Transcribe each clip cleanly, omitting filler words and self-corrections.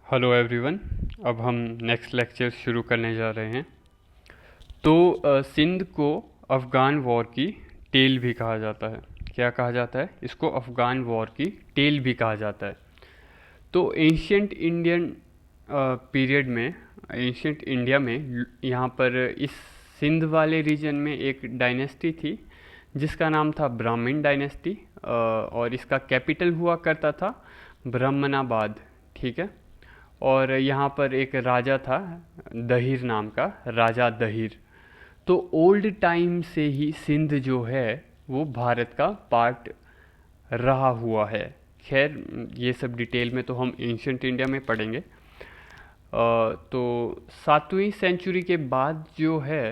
Hello everyone. अब हम next lecture शुरू करने जा रहे हैं। तो सिंध को अफ़गान वॉर की टेल भी कहा जाता है। क्या कहा जाता है? इसको अफ़गान वॉर की टेल भी कहा जाता है। तो एंशियंट इंडियन पीरियड में, एंशियंट इंडिया में यहाँ पर इस सिंध वाले रीजन में एक डायनेस्टी थी जिसका नाम था ब्राह्मण डायनेस्टी, और इसका कैपिटल हुआ करता था ब्रह्मनाबाद। ठीक है। और यहाँ पर एक राजा था दहिर नाम का, राजा दहिर। तो ओल्ड टाइम से ही सिंध जो है वो भारत का पार्ट रहा हुआ है। खैर, ये सब डिटेल में तो हम एंशंट इंडिया में पढ़ेंगे। तो 7वीं सेंचुरी के बाद जो है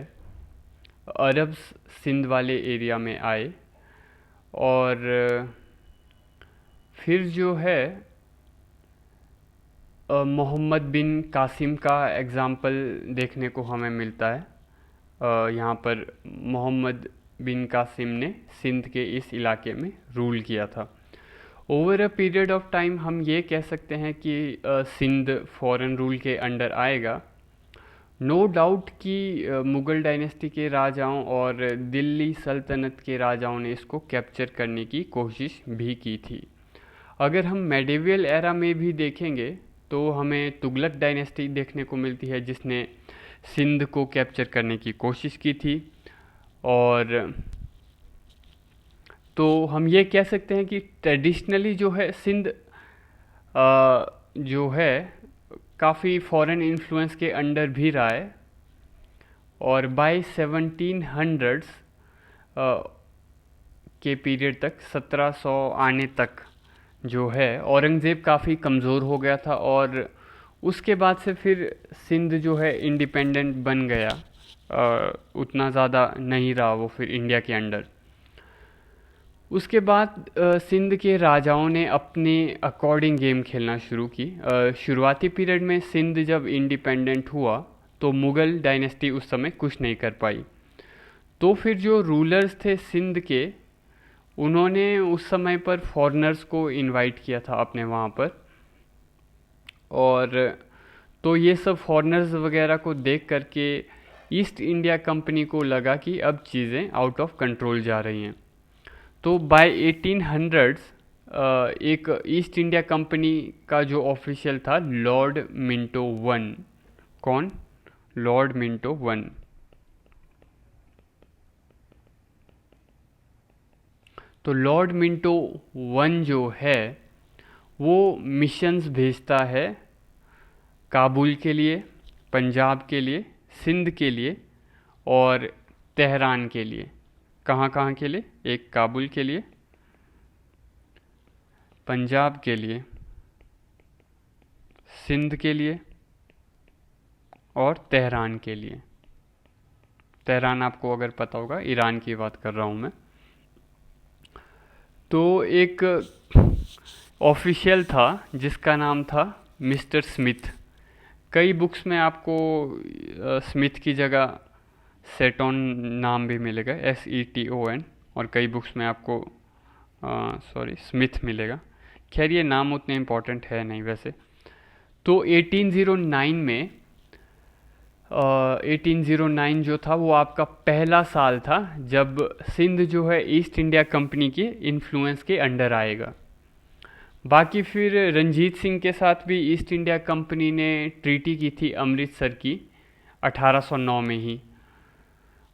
अरब्स सिंध वाले एरिया में आए, और फिर जो है मोहम्मद बिन कासिम का एग्ज़ाम्पल देखने को हमें मिलता है। यहाँ पर मोहम्मद बिन कासिम ने सिंध के इस इलाके में रूल किया था। Over a period of time हम ये कह सकते हैं कि सिंध फॉरेन रूल के अंडर आएगा। नो डाउट कि मुग़ल डायनेस्टी के राजाओं और दिल्ली सल्तनत के राजाओं ने इसको कैप्चर करने की कोशिश भी की थी। अगर हम मेडिवियल एरा में भी देखेंगे तो हमें तुगलक डायनेस्टी देखने को मिलती है जिसने सिंध को कैप्चर करने की कोशिश की थी। और तो हम ये कह सकते हैं कि ट्रेडिशनली जो है सिंध जो है काफ़ी फॉरेन इन्फ्लुएंस के अंडर भी रहा है। और बाय 1700s के पीरियड तक, 1700 आने तक जो है औरंगज़ेब काफ़ी कमज़ोर हो गया था, और उसके बाद से फिर सिंध जो है इंडिपेंडेंट बन गया। उतना ज़्यादा नहीं रहा वो फिर इंडिया के अंडर। उसके बाद सिंध के राजाओं ने अपने अकॉर्डिंग गेम खेलना शुरू की। शुरुआती पीरियड में सिंध जब इंडिपेंडेंट हुआ तो मुग़ल डायनेस्टी उस समय कुछ नहीं कर पाई। तो फिर जो रूलर्स थे सिंध के, उन्होंने उस समय पर फॉरेनर्स को इनवाइट किया था अपने वहाँ पर। और तो ये सब फॉरेनर्स वगैरह को देख करके ईस्ट इंडिया कंपनी को लगा कि अब चीज़ें आउट ऑफ कंट्रोल जा रही हैं। तो बाय 1800s एक ईस्ट इंडिया कंपनी का जो ऑफिशियल था लॉर्ड मिंटो वन। कौन? Lord Minto one. तो लॉर्ड मिंटो वन जो है वो मिशंस भेजता है काबुल के लिए, पंजाब के लिए, सिंध के लिए और तेहरान के लिए। कहाँ कहाँ के लिए? एक काबुल के लिए, पंजाब के लिए, सिंध के लिए और तेहरान के लिए। तेहरान आपको अगर पता होगा, ईरान की बात कर रहा हूँ मैं। तो एक ऑफिशियल था जिसका नाम था मिस्टर स्मिथ। कई बुक्स में आपको स्मिथ की जगह सेटोन नाम भी मिलेगा, SETON, और कई बुक्स में आपको स्मिथ मिलेगा। खैर, ये नाम उतने इम्पोर्टेंट है नहीं वैसे। तो 1809 में 1809 जो था वो आपका पहला साल था जब सिंध जो है ईस्ट इंडिया कंपनी के इन्फ्लुएंस के अंडर आएगा। बाकी फिर रंजीत सिंह के साथ भी ईस्ट इंडिया कंपनी ने ट्रीटी की थी अमृतसर की 1809 में ही।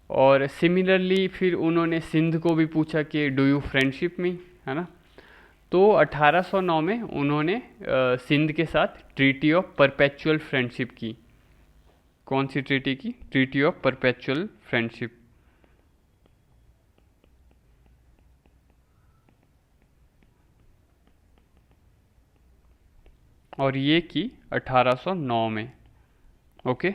और सिमिलरली फिर उन्होंने सिंध को भी पूछा कि डू यू फ्रेंडशिप में, है ना। तो 1809 में उन्होंने सिंध के साथ ट्रीटी ऑफ परपेचुअल फ्रेंडशिप की। कौन सी ट्रीटी की? Treaty of perpetual friendship. और ये की 1809 में। ओके।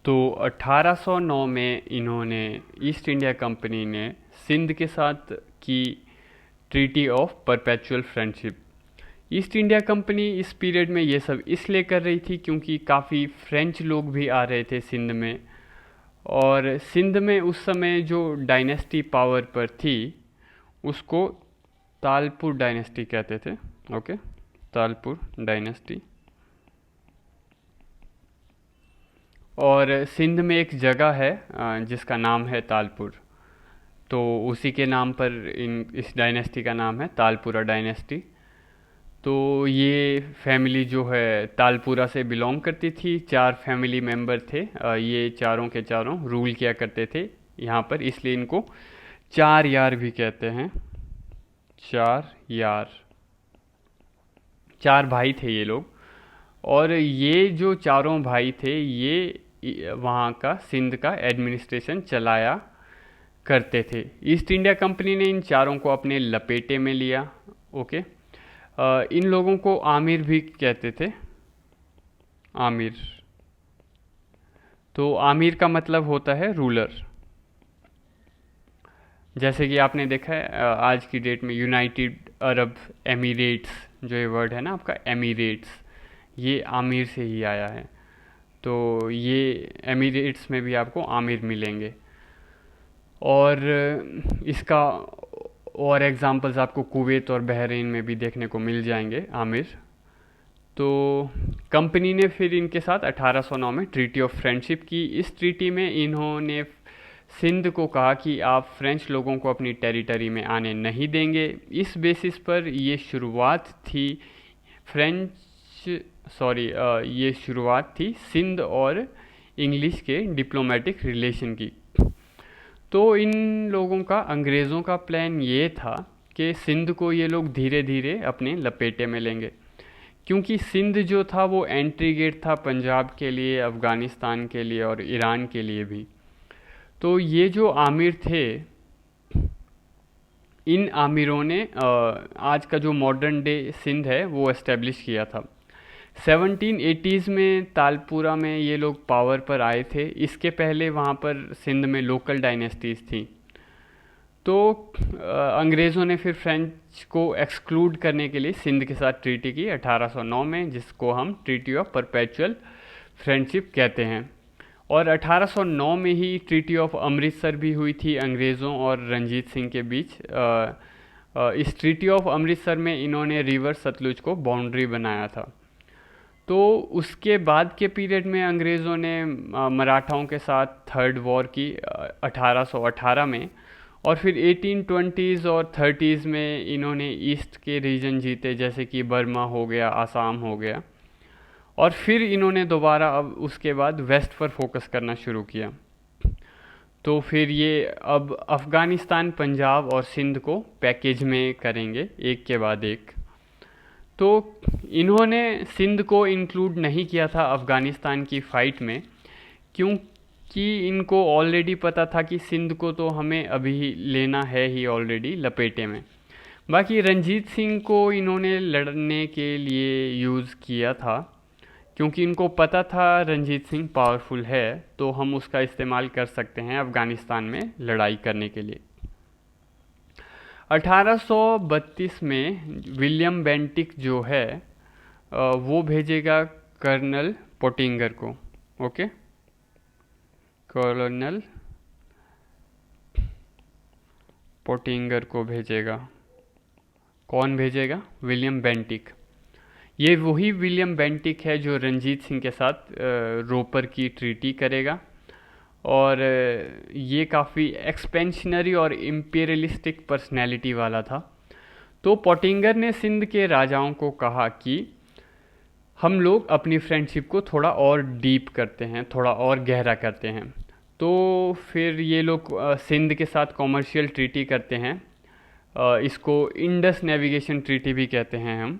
तो 1809 में इन्होंने, ईस्ट इंडिया कंपनी ने सिंध के साथ की treaty of perpetual friendship. East India company इस पीरियड में ये सब इसलिए कर रही थी क्योंकि काफ़ी फ्रेंच लोग भी आ रहे थे सिंध में। और सिंध में उस समय जो डायनेस्टी पावर पर थी उसको तालपुर डायनेस्टी कहते थे। Okay, Talpur dynasty. और सिंध में एक जगह है जिसका नाम है तालपुर, तो उसी के नाम पर इस डायनेस्टी का नाम है तालपुरा डायनेस्टी। तो ये फैमिली जो है तालपुरा से बिलोंग करती थी। 4 फैमिली मेंबर थे। ये चारों के चारों रूल किया करते थे यहाँ पर, इसलिए इनको 4 यार भी कहते हैं। 4 यार, 4 भाई थे ये लोग। और ये जो चारों भाई थे ये वहाँ का सिंध का एडमिनिस्ट्रेशन चलाया करते थे। ईस्ट इंडिया कंपनी ने इन चारों को अपने लपेटे में लिया। ओके, इन लोगों को आमिर भी कहते थे। आमिर, तो आमिर का मतलब होता है रूलर। जैसे कि आपने देखा है आज की डेट में यूनाइटेड अरब एमिरेट्स, जो ये वर्ड है ना आपका एमिरेट्स, ये आमिर से ही आया है। तो ये एमिरेट्स में भी आपको आमिर मिलेंगे। और इसका और एग्जांपल्स आपको कुवैत और बहरीन में भी देखने को मिल जाएंगे आमिर। तो कंपनी ने फिर इनके साथ 1809 में ट्रीटी ऑफ फ्रेंडशिप की। इस ट्रीटी में इन्होंने सिंध को कहा कि आप फ्रेंच लोगों को अपनी टेरिटरी में आने नहीं देंगे। इस बेसिस पर ये शुरुआत थी ये शुरुआत थी सिंध और इंग्लिश के डिप्लोमेटिक रिलेशन की। तो इन लोगों का, अंग्रेज़ों का प्लान ये था कि सिंध को ये लोग धीरे धीरे अपने लपेटे में लेंगे, क्योंकि सिंध जो था वो एंट्री गेट था पंजाब के लिए, अफ़गानिस्तान के लिए और ईरान के लिए भी। तो ये जो आमिर थे, इन आमिरों ने आज का जो मॉडर्न डे सिंध है वो एस्टेब्लिश किया था। 1780s में तालपुरा में ये लोग पावर पर आए थे। इसके पहले वहाँ पर सिंध में लोकल डायनेस्टीज़ थी। तो अंग्रेज़ों ने फिर फ्रेंच को एक्सक्लूड करने के लिए सिंध के साथ ट्रीटी की 1809 में, जिसको हम ट्रीटी ऑफ परपेचुअल फ्रेंडशिप कहते हैं। और 1809 में ही ट्रीटी ऑफ अमृतसर भी हुई थी अंग्रेज़ों और रंजीत सिंह के बीच। इस ट्रीटी ऑफ अमृतसर में इन्होंने रिवर सतलुज को बाउंड्री बनाया था। तो उसके बाद के पीरियड में अंग्रेज़ों ने मराठाओं के साथ थर्ड वॉर की 1818 में, और फिर 1820s और 30s में इन्होंने ईस्ट के रीजन जीते, जैसे कि बर्मा हो गया, आसाम हो गया। और फिर इन्होंने दोबारा अब उसके बाद वेस्ट पर फोकस करना शुरू किया। तो फिर ये अब अफ़गानिस्तान, पंजाब और सिंध को पैकेज में करेंगे एक के बाद एक। तो इन्होंने सिंध को इंक्लूड नहीं किया था अफ़गानिस्तान की फ़ाइट में, क्योंकि इनको ऑलरेडी पता था कि सिंध को तो हमें अभी लेना है ही ऑलरेडी लपेटे में। बाकी रंजीत सिंह को इन्होंने लड़ने के लिए यूज़ किया था, क्योंकि इनको पता था रंजीत सिंह पावरफुल है, तो हम उसका इस्तेमाल कर सकते हैं अफ़गानिस्तान में लड़ाई करने के लिए। 1832 में विलियम बेंटिक जो है वो भेजेगा कर्नल पोटिंगर को। ओके, कर्नल पोटिंगर को भेजेगा। कौन भेजेगा? William Bentinck. ये वही विलियम बेंटिक है जो रंजीत सिंह के साथ रोपर की ट्रीटी करेगा। और ये काफ़ी एक्सपेंशनरी और इम्पीरियलिस्टिक पर्सनैलिटी वाला था। तो पोटिंगर ने सिंध के राजाओं को कहा कि हम लोग अपनी फ्रेंडशिप को थोड़ा और डीप करते हैं, थोड़ा और गहरा करते हैं। तो फिर ये लोग सिंध के साथ कॉमर्शियल ट्रीटी करते हैं। इसको इंडस नेविगेशन ट्रीटी भी कहते हैं हम,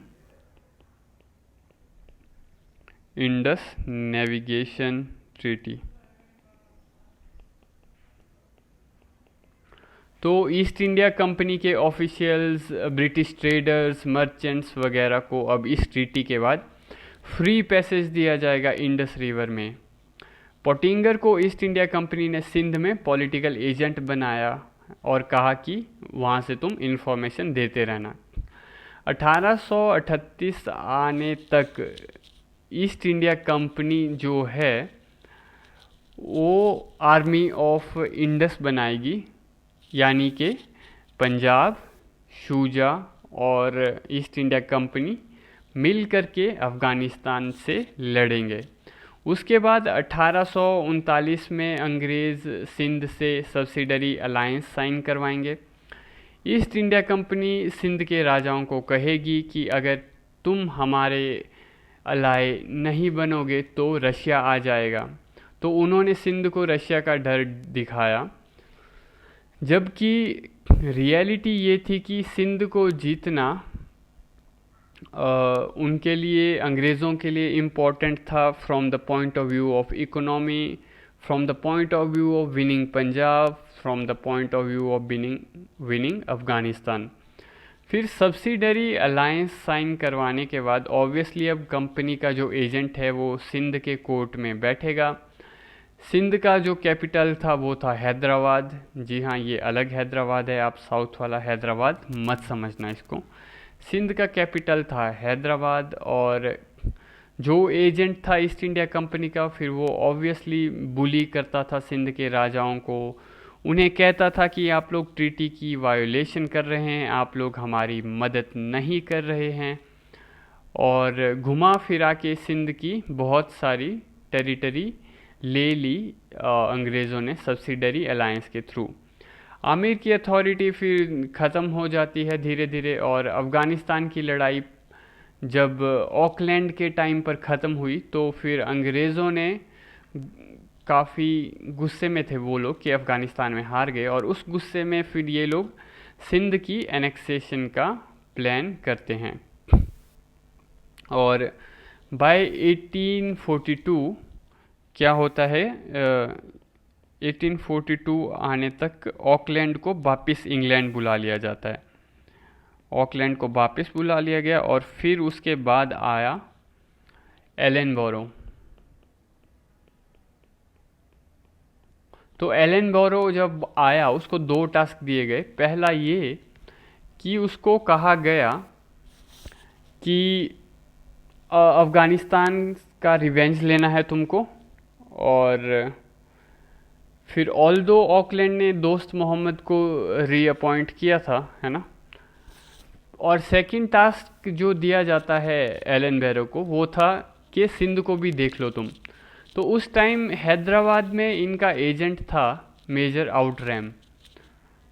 इंडस नेविगेशन ट्रीटी। तो ईस्ट इंडिया कंपनी के ऑफिशियल्स, ब्रिटिश ट्रेडर्स, मर्चेंट्स वगैरह को अब इस ट्रीटी के बाद फ्री पैसेज दिया जाएगा इंडस रिवर में। पोटिंगर को ईस्ट इंडिया कंपनी ने सिंध में पॉलिटिकल एजेंट बनाया और कहा कि वहाँ से तुम इन्फॉर्मेशन देते रहना। 1838 आने तक ईस्ट इंडिया कंपनी जो है वो आर्मी ऑफ इंडस बनाएगी, यानी कि पंजाब, शूजा और ईस्ट इंडिया कंपनी मिल करके अफ़गानिस्तान से लड़ेंगे। उसके बाद 1839 में अंग्रेज़ सिंध से सब्सिडरी अलायंस साइन करवाएंगे। ईस्ट इंडिया कंपनी सिंध के राजाओं को कहेगी कि अगर तुम हमारे अलाय नहीं बनोगे तो रशिया आ जाएगा। तो उन्होंने सिंध को रशिया का डर दिखाया, जबकि रियलिटी ये थी कि सिंध को जीतना उनके लिए, अंग्रेज़ों के लिए इम्पॉर्टेंट था from the point of view of economy, from the point of view of winning Punjab, from the point of view of winning Afghanistan. फिर सब्सिडरी अलायंस साइन करवाने के बाद ऑब्वियसली अब कंपनी का जो एजेंट है वो सिंध के कोर्ट में बैठेगा। सिंध का जो कैपिटल था वो था हैदराबाद। जी हाँ, ये अलग हैदराबाद है, आप साउथ वाला हैदराबाद मत समझना इसको। सिंध का कैपिटल था हैदराबाद, और जो एजेंट था ईस्ट इंडिया कंपनी का, फिर वो ऑब्वियसली बुली करता था सिंध के राजाओं को। उन्हें कहता था कि आप लोग ट्रीटी की वायोलेशन कर रहे हैं, आप लोग हमारी मदद नहीं कर रहे हैं, और घुमा फिरा के सिंध की बहुत सारी टेरिटरी ले ली अंग्रेज़ों ने सब्सिडरी अलायंस के थ्रू। आमिर की अथॉरिटी फिर ख़त्म हो जाती है धीरे धीरे, और अफ़गानिस्तान की लड़ाई जब ऑकलैंड के टाइम पर ख़त्म हुई तो फिर अंग्रेज़ों ने, काफ़ी गुस्से में थे वो लोग कि अफ़गानिस्तान में हार गए, और उस गुस्से में फिर ये लोग सिंध की एनेक्सेशन का प्लान करते हैं। और बाय 1842 क्या होता है, 1842 आने तक ऑकलैंड को वापस इंग्लैंड बुला लिया जाता है। ऑकलैंड को वापस बुला लिया गया, और फिर उसके बाद आया एलेनबोरो। तो एलेनबोरो जब आया उसको 2 टास्क दिए गए। पहला ये कि उसको कहा गया कि अफ़गानिस्तान का रिवेंज लेना है तुमको, और फिर ऑल्दो ऑकलैंड ने दोस्त मोहम्मद को रीअपॉइंट किया था, है ना। और सेकंड टास्क जो दिया जाता है एलेनबोरो को वो था कि सिंध को भी देख लो तुम। तो उस टाइम हैदराबाद में इनका एजेंट था मेजर आउटरैम।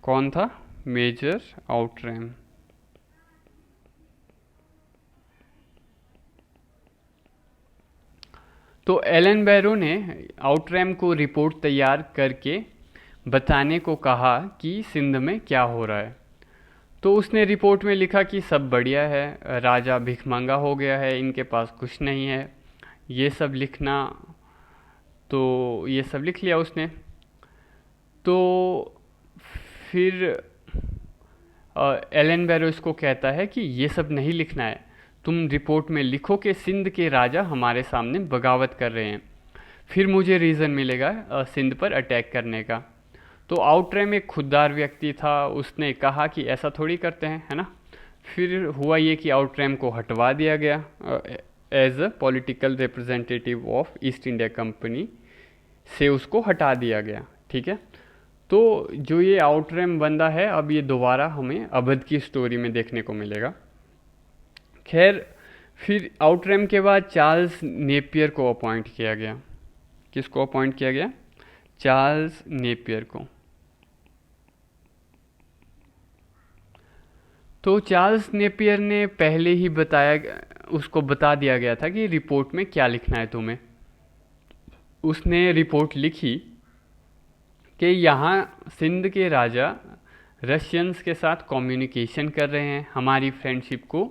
कौन था? मेजर आउटरैम। तो एलेनबोरो ने आउटरैम को रिपोर्ट तैयार करके बताने को कहा कि सिंध में क्या हो रहा है। तो उसने रिपोर्ट में लिखा कि सब बढ़िया है, राजा भिखमंगा हो गया है, इनके पास कुछ नहीं है, ये सब लिखना। तो ये सब लिख लिया उसने। तो फिर एलेनबोरो इसको कहता है कि ये सब नहीं लिखना है, तुम रिपोर्ट में लिखो कि सिंध के राजा हमारे सामने बगावत कर रहे हैं, फिर मुझे रीज़न मिलेगा सिंध पर अटैक करने का। तो आउटरैम एक खुददार व्यक्ति था, उसने कहा कि ऐसा थोड़ी करते हैं, है ना। फिर हुआ ये कि आउटरैम को हटवा दिया गया as a political representative of East India Company से, उसको हटा दिया गया। ठीक है। तो जो ये आउटरैम बंदा है, अब ये दोबारा हमें अवध की स्टोरी में देखने को मिलेगा। खैर, फिर आउटरैम के बाद चार्ल्स नेपियर को अपॉइंट किया गया। किसको अपॉइंट किया गया? चार्ल्स नेपियर को। तो चार्ल्स नेपियर ने पहले ही उसको बता दिया गया था कि रिपोर्ट में क्या लिखना है तुम्हें। उसने रिपोर्ट लिखी कि यहाँ सिंध के राजा रशियंस के साथ कम्युनिकेशन कर रहे हैं, हमारी फ्रेंडशिप को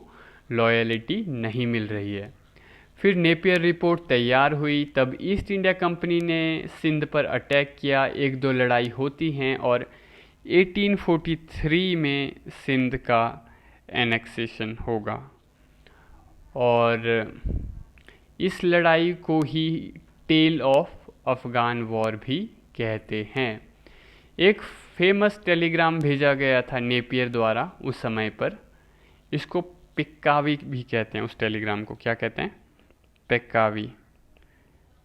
लॉयलिटी नहीं मिल रही है। फिर नेपियर रिपोर्ट तैयार हुई, तब ईस्ट इंडिया कंपनी ने सिंध पर अटैक किया, 1-2 लड़ाई होती हैं, और 1843 में सिंध का एनेक्सेशन होगा। और इस लड़ाई को he tell of Afghan war भी कहते हैं। एक फेमस टेलीग्राम भेजा गया था नेपियर द्वारा उस समय पर, इसको पेक्कावी भी कहते हैं। उस टेलीग्राम को क्या कहते हैं? पेक्कावी।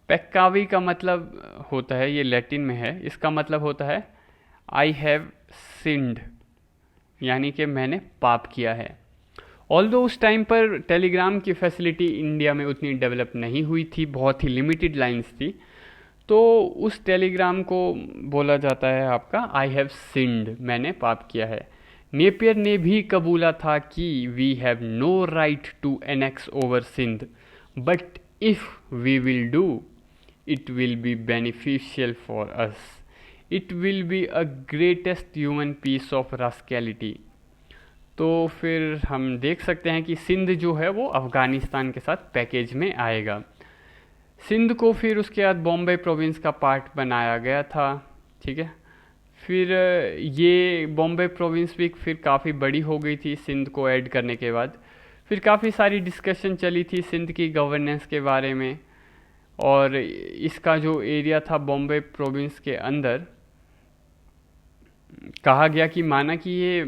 पेक्कावी का मतलब होता है, ये लैटिन में है, इसका मतलब होता है आई हैव सिंड, यानी कि मैंने पाप किया है। ऑल्दो उस टाइम पर टेलीग्राम की फैसिलिटी इंडिया में उतनी डेवलप नहीं हुई थी, बहुत ही लिमिटेड लाइंस थी। तो उस टेलीग्राम को बोला जाता है आपका आई हैव सिंड, मैंने पाप किया है। नेपियर ने भी कबूला था कि we have no right to annex over Sindh, but if we will do it will be beneficial for us, it will be a greatest human piece of rascality. तो फिर हम देख सकते हैं कि सिंध जो है वो अफ़गानिस्तान के साथ पैकेज में आएगा। सिंध को फिर उसके बाद बॉम्बे प्रोविंस का पार्ट बनाया गया था, ठीक है। फिर ये बॉम्बे प्रोविंस भी फिर काफ़ी बड़ी हो गई थी सिंध को ऐड करने के बाद। फिर काफ़ी सारी डिस्कशन चली थी सिंध की गवर्नेंस के बारे में, और इसका जो एरिया था बॉम्बे प्रोविंस के अंदर, कहा गया कि माना कि ये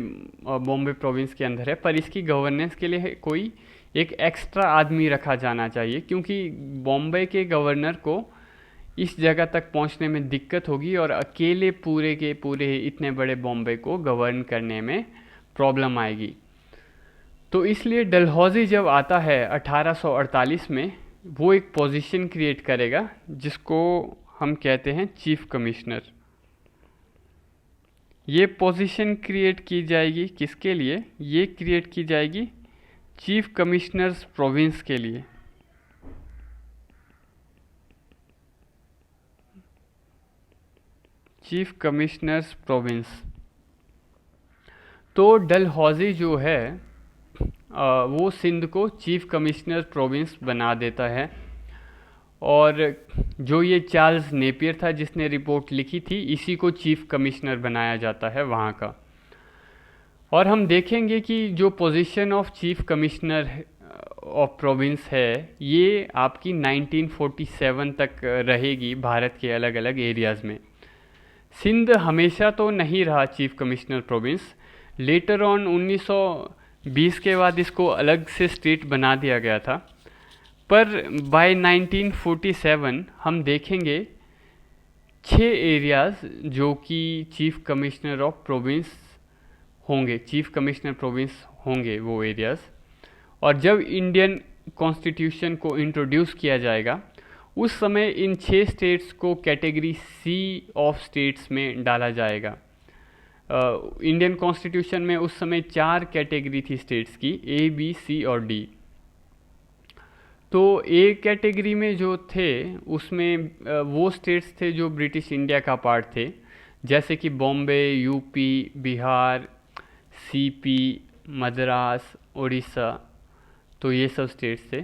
बॉम्बे प्रोविंस के अंदर है, पर इसकी गवर्नेंस के लिए कोई एक एक्स्ट्रा आदमी रखा जाना चाहिए, क्योंकि बॉम्बे के गवर्नर को इस जगह तक पहुंचने में दिक्कत होगी और अकेले पूरे के पूरे इतने बड़े बॉम्बे को गवर्न करने में प्रॉब्लम आएगी। तो इसलिए डलहौजी जब आता है 1848 में, वो एक पोजीशन क्रिएट करेगा जिसको हम कहते हैं चीफ कमिश्नर। ये पोजीशन क्रिएट की जाएगी किसके लिए? ये क्रिएट की जाएगी चीफ कमिश्नर्स प्रोविंस के लिए। Chief commissioners province. तो डलहौजी जो है वो सिंध को चीफ कमिश्नर प्रोविंस बना देता है, और जो ये चार्ल्स नेपियर था जिसने रिपोर्ट लिखी थी, इसी को चीफ कमिश्नर बनाया जाता है वहाँ का। और हम देखेंगे कि जो position of chief commissioner of province है, ये आपकी 1947 तक रहेगी भारत के अलग अलग एरियाज़ में। सिंध हमेशा तो नहीं रहा chief commissioner province, later on 1920 के बाद इसको अलग से स्टेट बना दिया गया था। पर बाय 1947 हम देखेंगे 6 एरियाज़ जो कि चीफ कमिश्नर ऑफ प्रोविंस होंगे, चीफ कमिश्नर प्रोविंस होंगे वो एरियाज़। और जब इंडियन कॉन्स्टिट्यूशन को इंट्रोड्यूस किया जाएगा, उस समय इन 6 स्टेट्स को कैटेगरी सी ऑफ स्टेट्स में डाला जाएगा। इंडियन कॉन्स्टिट्यूशन में उस समय 4 कैटेगरी थी स्टेट्स की, ए, बी, सी और डी। तो ए कैटेगरी में जो थे उसमें वो स्टेट्स थे जो ब्रिटिश इंडिया का पार्ट थे, जैसे कि बॉम्बे, यूपी, बिहार, सीपी, मद्रास, उड़ीसा, तो ये सब स्टेट्स थे।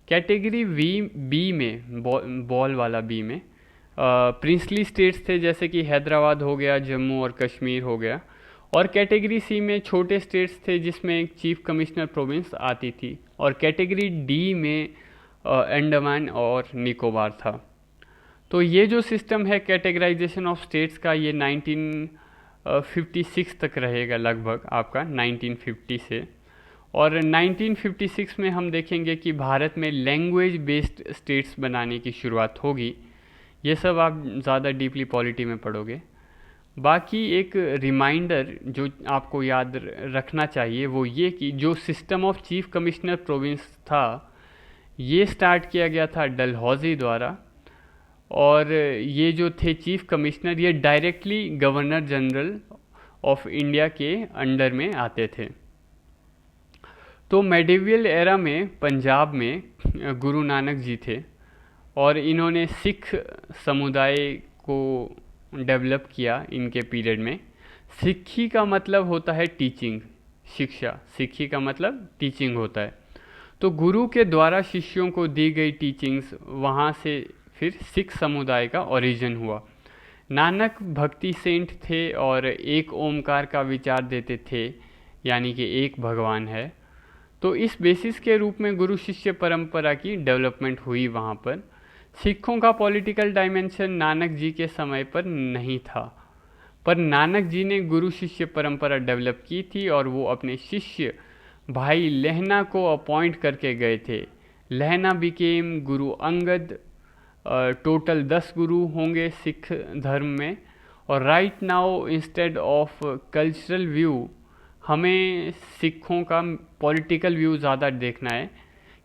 कैटेगरी बी में, बॉल वाला बी में प्रिंसली स्टेट्स थे, जैसे कि हैदराबाद हो गया, जम्मू और कश्मीर हो गया। और कैटेगरी सी में छोटे स्टेट्स थे जिसमें एक चीफ कमिश्नर प्रोविंस आती थी। और कैटेगरी डी में अंडमान और निकोबार था। तो ये जो सिस्टम है कैटेगराइजेशन ऑफ स्टेट्स का, ये 1956 तक रहेगा लगभग आपका, 1950 से। और 1956 में हम देखेंगे कि भारत में लैंग्वेज बेस्ड स्टेट्स बनाने की शुरुआत होगी। ये सब आप ज़्यादा डीपली पॉलिटी में पढ़ोगे। बाकी एक रिमाइंडर जो आपको याद रखना चाहिए वो ये कि जो system of chief commissioner province था, ये स्टार्ट किया गया था डलहौजी द्वारा। और ये जो थे चीफ कमिश्नर, ये directly governor general of India के अंडर में आते थे। तो मेडिवियल एरा में पंजाब में गुरु नानक जी थे, और इन्होंने सिख समुदाय को डेवलप किया इनके पीरियड में। सिक्खी का मतलब होता है टीचिंग, शिक्षा। सिक्खी का मतलब टीचिंग होता है। तो गुरु के द्वारा शिष्यों को दी गई टीचिंग्स, वहाँ से फिर सिख समुदाय का ओरिजिन हुआ। नानक भक्ति सेंट थे और एक ओमकार का विचार देते थे, यानी कि एक भगवान है। तो इस बेसिस के रूप में गुरु शिष्य परंपरा की डेवलपमेंट हुई वहाँ पर। सिखों का पॉलिटिकल डायमेंशन नानक जी के समय पर नहीं था, पर नानक जी ने गुरु शिष्य परंपरा डेवलप की थी, और वो अपने शिष्य भाई लहना को अपॉइंट करके गए थे। लहना बिकेम गुरु अंगद। टोटल 10 गुरु होंगे सिख धर्म में। और right now instead of cultural view हमें सिखों का पॉलिटिकल व्यू ज़्यादा देखना है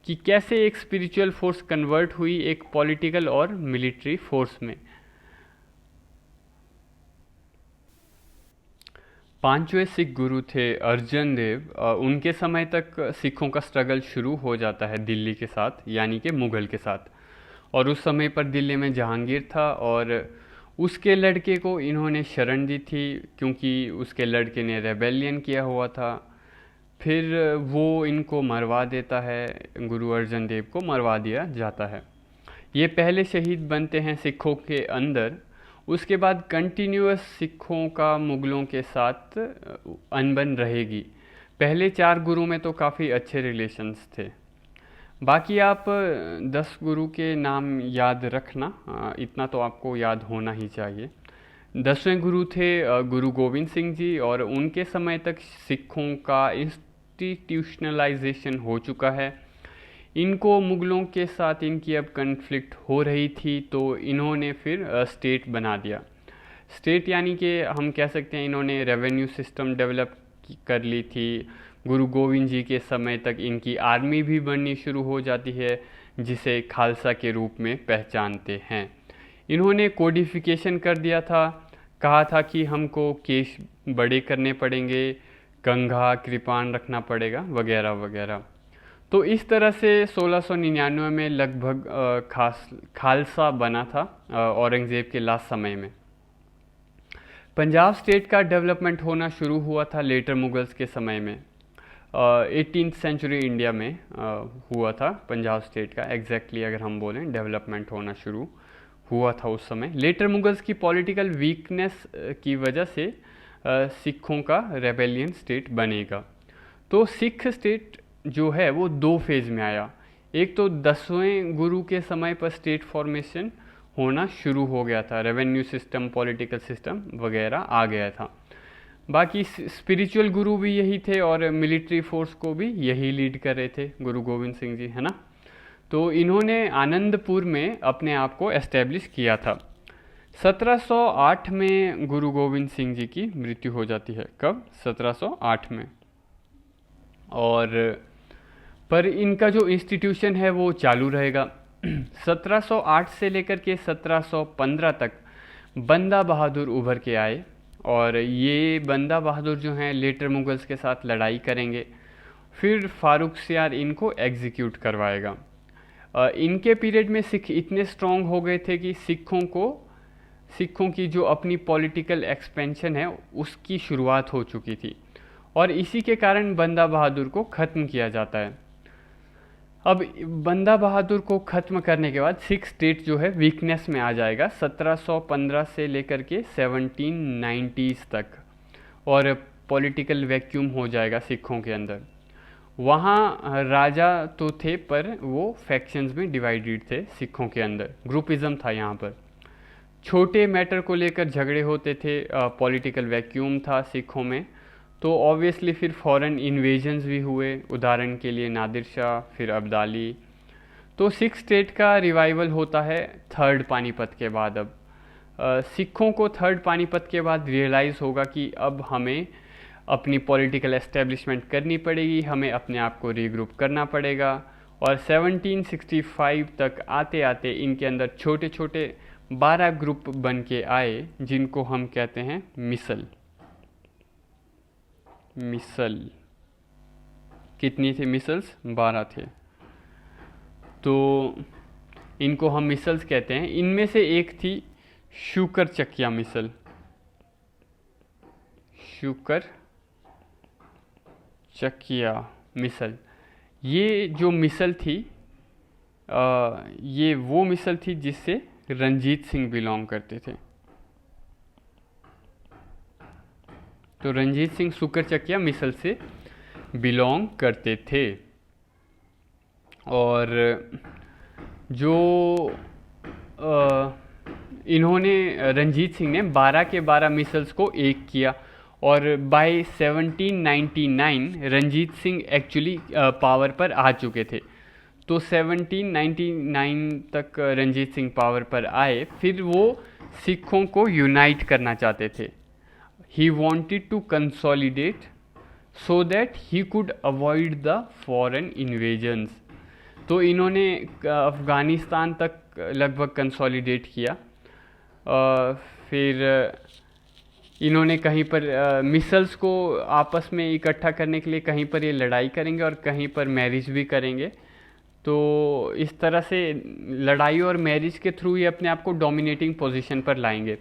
कि कैसे एक स्पिरिचुअल फोर्स कन्वर्ट हुई एक पॉलिटिकल और मिलिट्री फोर्स में। पांचवें सिख गुरु थे अर्जन देव। उनके समय तक सिखों का स्ट्रगल शुरू हो जाता है दिल्ली के साथ, यानी कि मुग़ल के साथ। और उस समय पर दिल्ली में जहांगीर था और उसके लड़के को इन्होंने शरण दी थी क्योंकि उसके लड़के ने रेबेलियन किया हुआ था। फिर वो इनको मरवा देता है, गुरु अर्जन देव को मरवा दिया जाता है। ये पहले शहीद बनते हैं सिखों के अंदर। उसके बाद कंटिन्यूअस सिखों का मुग़लों के साथ अनबन रहेगी। पहले 4 गुरु में तो काफ़ी अच्छे रिलेशंस थे। बाकी आप 10 गुरु के नाम याद रखना, इतना तो आपको याद होना ही चाहिए। 10वें गुरु थे गुरु गोविंद सिंह जी, और उनके समय तक सिखों का इंस्टीट्यूशनलाइजेशन हो चुका है। इनको मुग़लों के साथ इनकी अब कन्फ्लिक्ट हो रही थी, तो इन्होंने फिर स्टेट बना दिया। स्टेट यानी कि हम कह सकते हैं इन्होंने रेवेन्यू सिस्टम डेवलप कर ली थी। गुरु गोविंद जी के समय तक इनकी आर्मी भी बननी शुरू हो जाती है, जिसे खालसा के रूप में पहचानते हैं। इन्होंने कोडिफिकेशन कर दिया था, कहा था कि हमको केश बड़े करने पड़ेंगे, कंघा कृपाण रखना पड़ेगा, वगैरह वगैरह। तो इस तरह से 1699 में लगभग खालसा बना था औरंगज़ेब के लास्ट समय में। पंजाब स्टेट का डेवलपमेंट होना शुरू हुआ था लेटर मुगल्स के समय में। 18th सेंचुरी इंडिया में हुआ था पंजाब स्टेट का एग्जैक्टली अगर हम बोलें डेवलपमेंट होना शुरू हुआ था उस समय। लेटर मुगल्स की पॉलिटिकल वीकनेस की वजह से सिखों का रेबेलियन स्टेट बनेगा। तो सिख स्टेट जो है वो 2 फेज़ में आया। एक तो 10वें गुरु के समय पर स्टेट फॉर्मेशन होना शुरू हो गया था, रेवेन्यू सिस्टम, पॉलिटिकल सिस्टम वगैरह आ गया था। बाकी स्पिरिचुअल गुरु भी यही थे और मिलिट्री फोर्स को भी यही लीड कर रहे थे गुरु गोविंद सिंह जी, है ना। तो इन्होंने आनंदपुर में अपने आप को एस्टेब्लिश किया था। 1708 में गुरु गोविंद सिंह जी की मृत्यु हो जाती है। कब? 1708 में। और पर इनका जो इंस्टीट्यूशन है वो चालू रहेगा। 1708 से लेकर के 1715 तक बंदा बहादुर उभर के आए, और ये बंदा बहादुर जो हैं लेटर मुगल्स के साथ लड़ाई करेंगे। फिर फारूक सियार इनको एग्जीक्यूट करवाएगा। इनके पीरियड में सिख इतने स्ट्रॉन्ग हो गए थे कि सिखों की जो अपनी पॉलिटिकल एक्सपेंशन है उसकी शुरुआत हो चुकी थी, और इसी के कारण बंदा बहादुर को ख़त्म किया जाता है। अब बंदा बहादुर को ख़त्म करने के बाद सिख स्टेट जो है वीकनेस में आ जाएगा 1715 से लेकर के 1790s तक, और पॉलिटिकल वैक्यूम हो जाएगा सिखों के अंदर। वहाँ राजा तो थे पर वो फैक्शंस में डिवाइडेड थे सिखों के अंदर, ग्रुपिज़म था यहाँ पर। छोटे मैटर को लेकर झगड़े होते थे, पॉलिटिकल वैक्यूम था सिखों में। तो ऑब्वियसली फिर फॉरेन इन्वेजन्स भी हुए, उदाहरण के लिए नादिर शाह, फिर अब्दाली। तो सिख स्टेट का रिवाइवल होता है 3rd पानीपत के बाद। अब सिखों को 3rd पानीपत के बाद रियलाइज़ होगा कि अब हमें अपनी पॉलिटिकल एस्टेब्लिशमेंट करनी पड़ेगी, हमें अपने आप को रीग्रुप करना पड़ेगा। और 1765 तक आते आते इनके अंदर छोटे छोटे 12 ग्रुप बन के आए, जिनको हम कहते हैं मिसल। कितनी थी मिसल्स? 12 थे। तो इनको हम मिसल्स कहते हैं। इनमें से एक थी शुकर चकिया मिसल। शुकर चकिया मिसल, ये जो मिसल थी ये वो मिसल थी जिससे रंजीत सिंह बिलोंग करते थे। तो रंजीत सिंह शुकर चकिया मिसल से बिलोंग करते थे। और जो इन्होंने रंजीत सिंह ने 12 के 12 मिसल्स को एक किया, और by 1799 Ranjit Singh actually power पर आ चुके थे। तो 1799 तक रंजीत सिंह पावर पर आए। फिर वो सिखों को यूनाइट करना चाहते थे। He wanted to consolidate so that he could avoid the foreign invasions. तो इन्होंने अफ़गानिस्तान तक लगभग कंसोलिडेट किया। फिर इन्होंने कहीं पर मिसल्स को आपस में इकट्ठा करने के लिए कहीं पर ये लड़ाई करेंगे और कहीं पर मैरिज भी करेंगे। तो इस तरह से लड़ाई और मैरिज के थ्रू ये अपने आप को डोमिनेटिंग पोजीशन पर लाएंगे।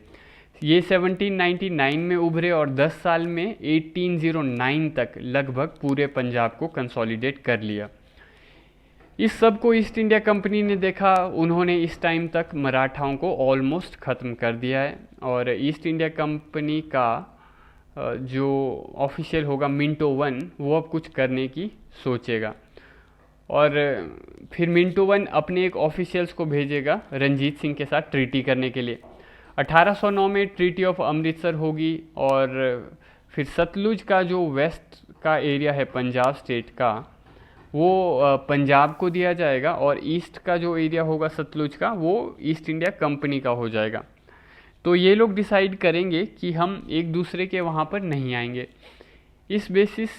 ये 1799 में उभरे और 10 साल में 1809 तक लगभग पूरे पंजाब को कंसोलिडेट कर लिया। इस सब को ईस्ट इंडिया कंपनी ने देखा। उन्होंने इस टाइम तक मराठाओं को ऑलमोस्ट ख़त्म कर दिया है और ईस्ट इंडिया कंपनी का जो ऑफिशियल होगा मिंटो वन, वो अब कुछ करने की सोचेगा। और फिर मिंटो वन अपने एक ऑफिशियल्स को भेजेगा रंजीत सिंह के साथ ट्रीटी करने के लिए। 1809 में ट्रीटी ऑफ अमृतसर होगी और फिर सतलुज का जो वेस्ट का एरिया है पंजाब स्टेट का, वो पंजाब को दिया जाएगा और ईस्ट का जो एरिया होगा सतलुज का, वो ईस्ट इंडिया कंपनी का हो जाएगा। तो ये लोग डिसाइड करेंगे कि हम एक दूसरे के वहाँ पर नहीं आएंगे। इस बेसिस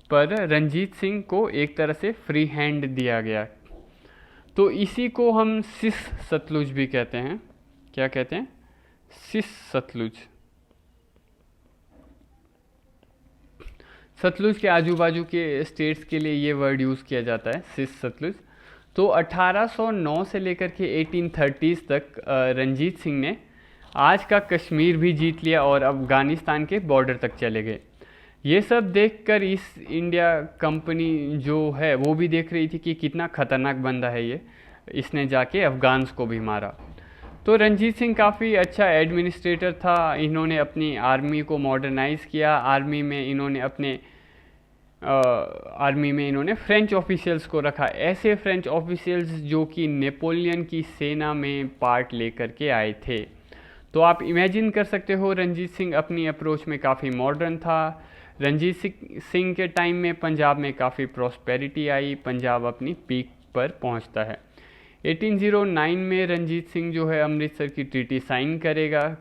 पर रंजीत सिंह को एक तरह से फ्री हैंड दिया गया। तो इसी को हम सिस सतलुज भी कहते हैं। क्या कहते हैं? सिस सतलुज। सतलुज के आजू बाजू के स्टेट्स के लिए ये वर्ड यूज़ किया जाता है, सिस सतलुज। तो 1809 से लेकर के 1830s तक रंजीत सिंह ने आज का कश्मीर भी जीत लिया और अफ़गानिस्तान के बॉर्डर तक चले गए। ये सब देखकर ईस्ट इंडिया कंपनी जो है वो भी देख रही थी कि कितना खतरनाक बंदा है ये, इसने जाके अफ़गान्स को भी मारा। तो रंजीत सिंह काफ़ी अच्छा एडमिनिस्ट्रेटर था। इन्होंने अपनी आर्मी को मॉडर्नाइज़ किया। आर्मी में इन्होंने फ्रेंच ऑफिशियल्स को रखा, ऐसे फ्रेंच ऑफिशियल्स जो कि नेपोलियन की सेना में पार्ट लेकर के आए थे। तो आप इमेजिन कर सकते हो रंजीत सिंह अपनी अप्रोच में काफ़ी मॉडर्न था। रंजीत सिंह के टाइम में पंजाब में काफ़ी प्रॉस्पेरिटी आई, पंजाब अपनी पीक पर पहुंचता है। 1809 में रंजीत सिंह जो है अमृतसर की ट्रीटी साइन करेगा।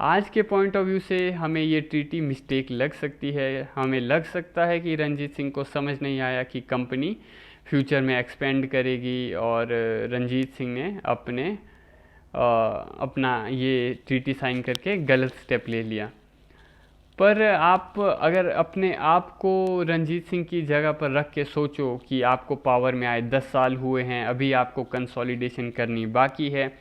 आज के पॉइंट ऑफ व्यू से हमें ये ट्रीटी मिस्टेक लग सकती है। हमें लग सकता है कि रंजीत सिंह को समझ नहीं आया कि कंपनी फ्यूचर में एक्सपेंड करेगी और रंजीत सिंह ने अपना ये ट्रीटी साइन करके गलत स्टेप ले लिया। पर आप अगर अपने आप को रंजीत सिंह की जगह पर रख के सोचो कि आपको पावर में आए 10 साल हुए हैं, अभी आपको कंसोलिडेशन करनी बाकी है,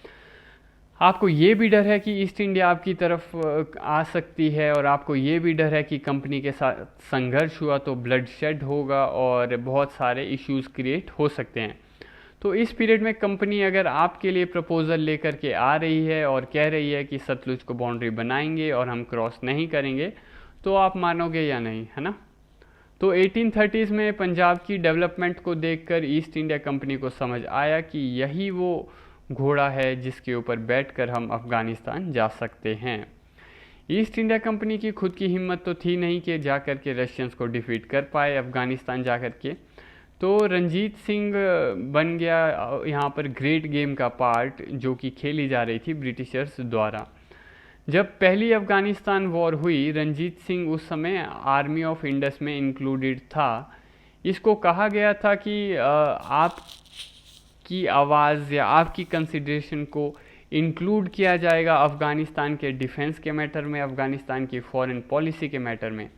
आपको ये भी डर है कि ईस्ट इंडिया आपकी तरफ आ सकती है और आपको ये भी डर है कि कंपनी के साथ संघर्ष हुआ तो ब्लड शेड होगा और बहुत सारे इश्यूज क्रिएट हो सकते हैं। तो इस पीरियड में कंपनी अगर आपके लिए प्रपोज़ल लेकर के आ रही है और कह रही है कि सतलुज को बाउंड्री बनाएंगे और हम क्रॉस नहीं करेंगे, तो आप मानोगे या नहीं, है ना? तो 1830s में पंजाब की डेवलपमेंट को देखकर ईस्ट इंडिया कंपनी को समझ आया कि यही वो घोड़ा है जिसके ऊपर बैठकर हम अफ़गानिस्तान जा सकते हैं। ईस्ट इंडिया कंपनी की खुद की हिम्मत तो थी नहीं कि जा कर के रशियंस को डिफीट कर पाए अफ़गानिस्तान जा कर के। तो रंजीत सिंह बन गया यहाँ पर ग्रेट गेम का पार्ट, जो कि खेली जा रही थी ब्रिटिशर्स द्वारा। जब पहली अफ़गानिस्तान वॉर हुई, रंजीत सिंह उस समय आर्मी ऑफ इंडस में इंक्लूडेड था। इसको कहा गया था कि आपकी आवाज़ या आपकी कंसिडरेशन को इंक्लूड किया जाएगा अफ़गानिस्तान के डिफेंस के मैटर में, अफ़गानिस्तान की फॉरेन पॉलिसी के मैटर में।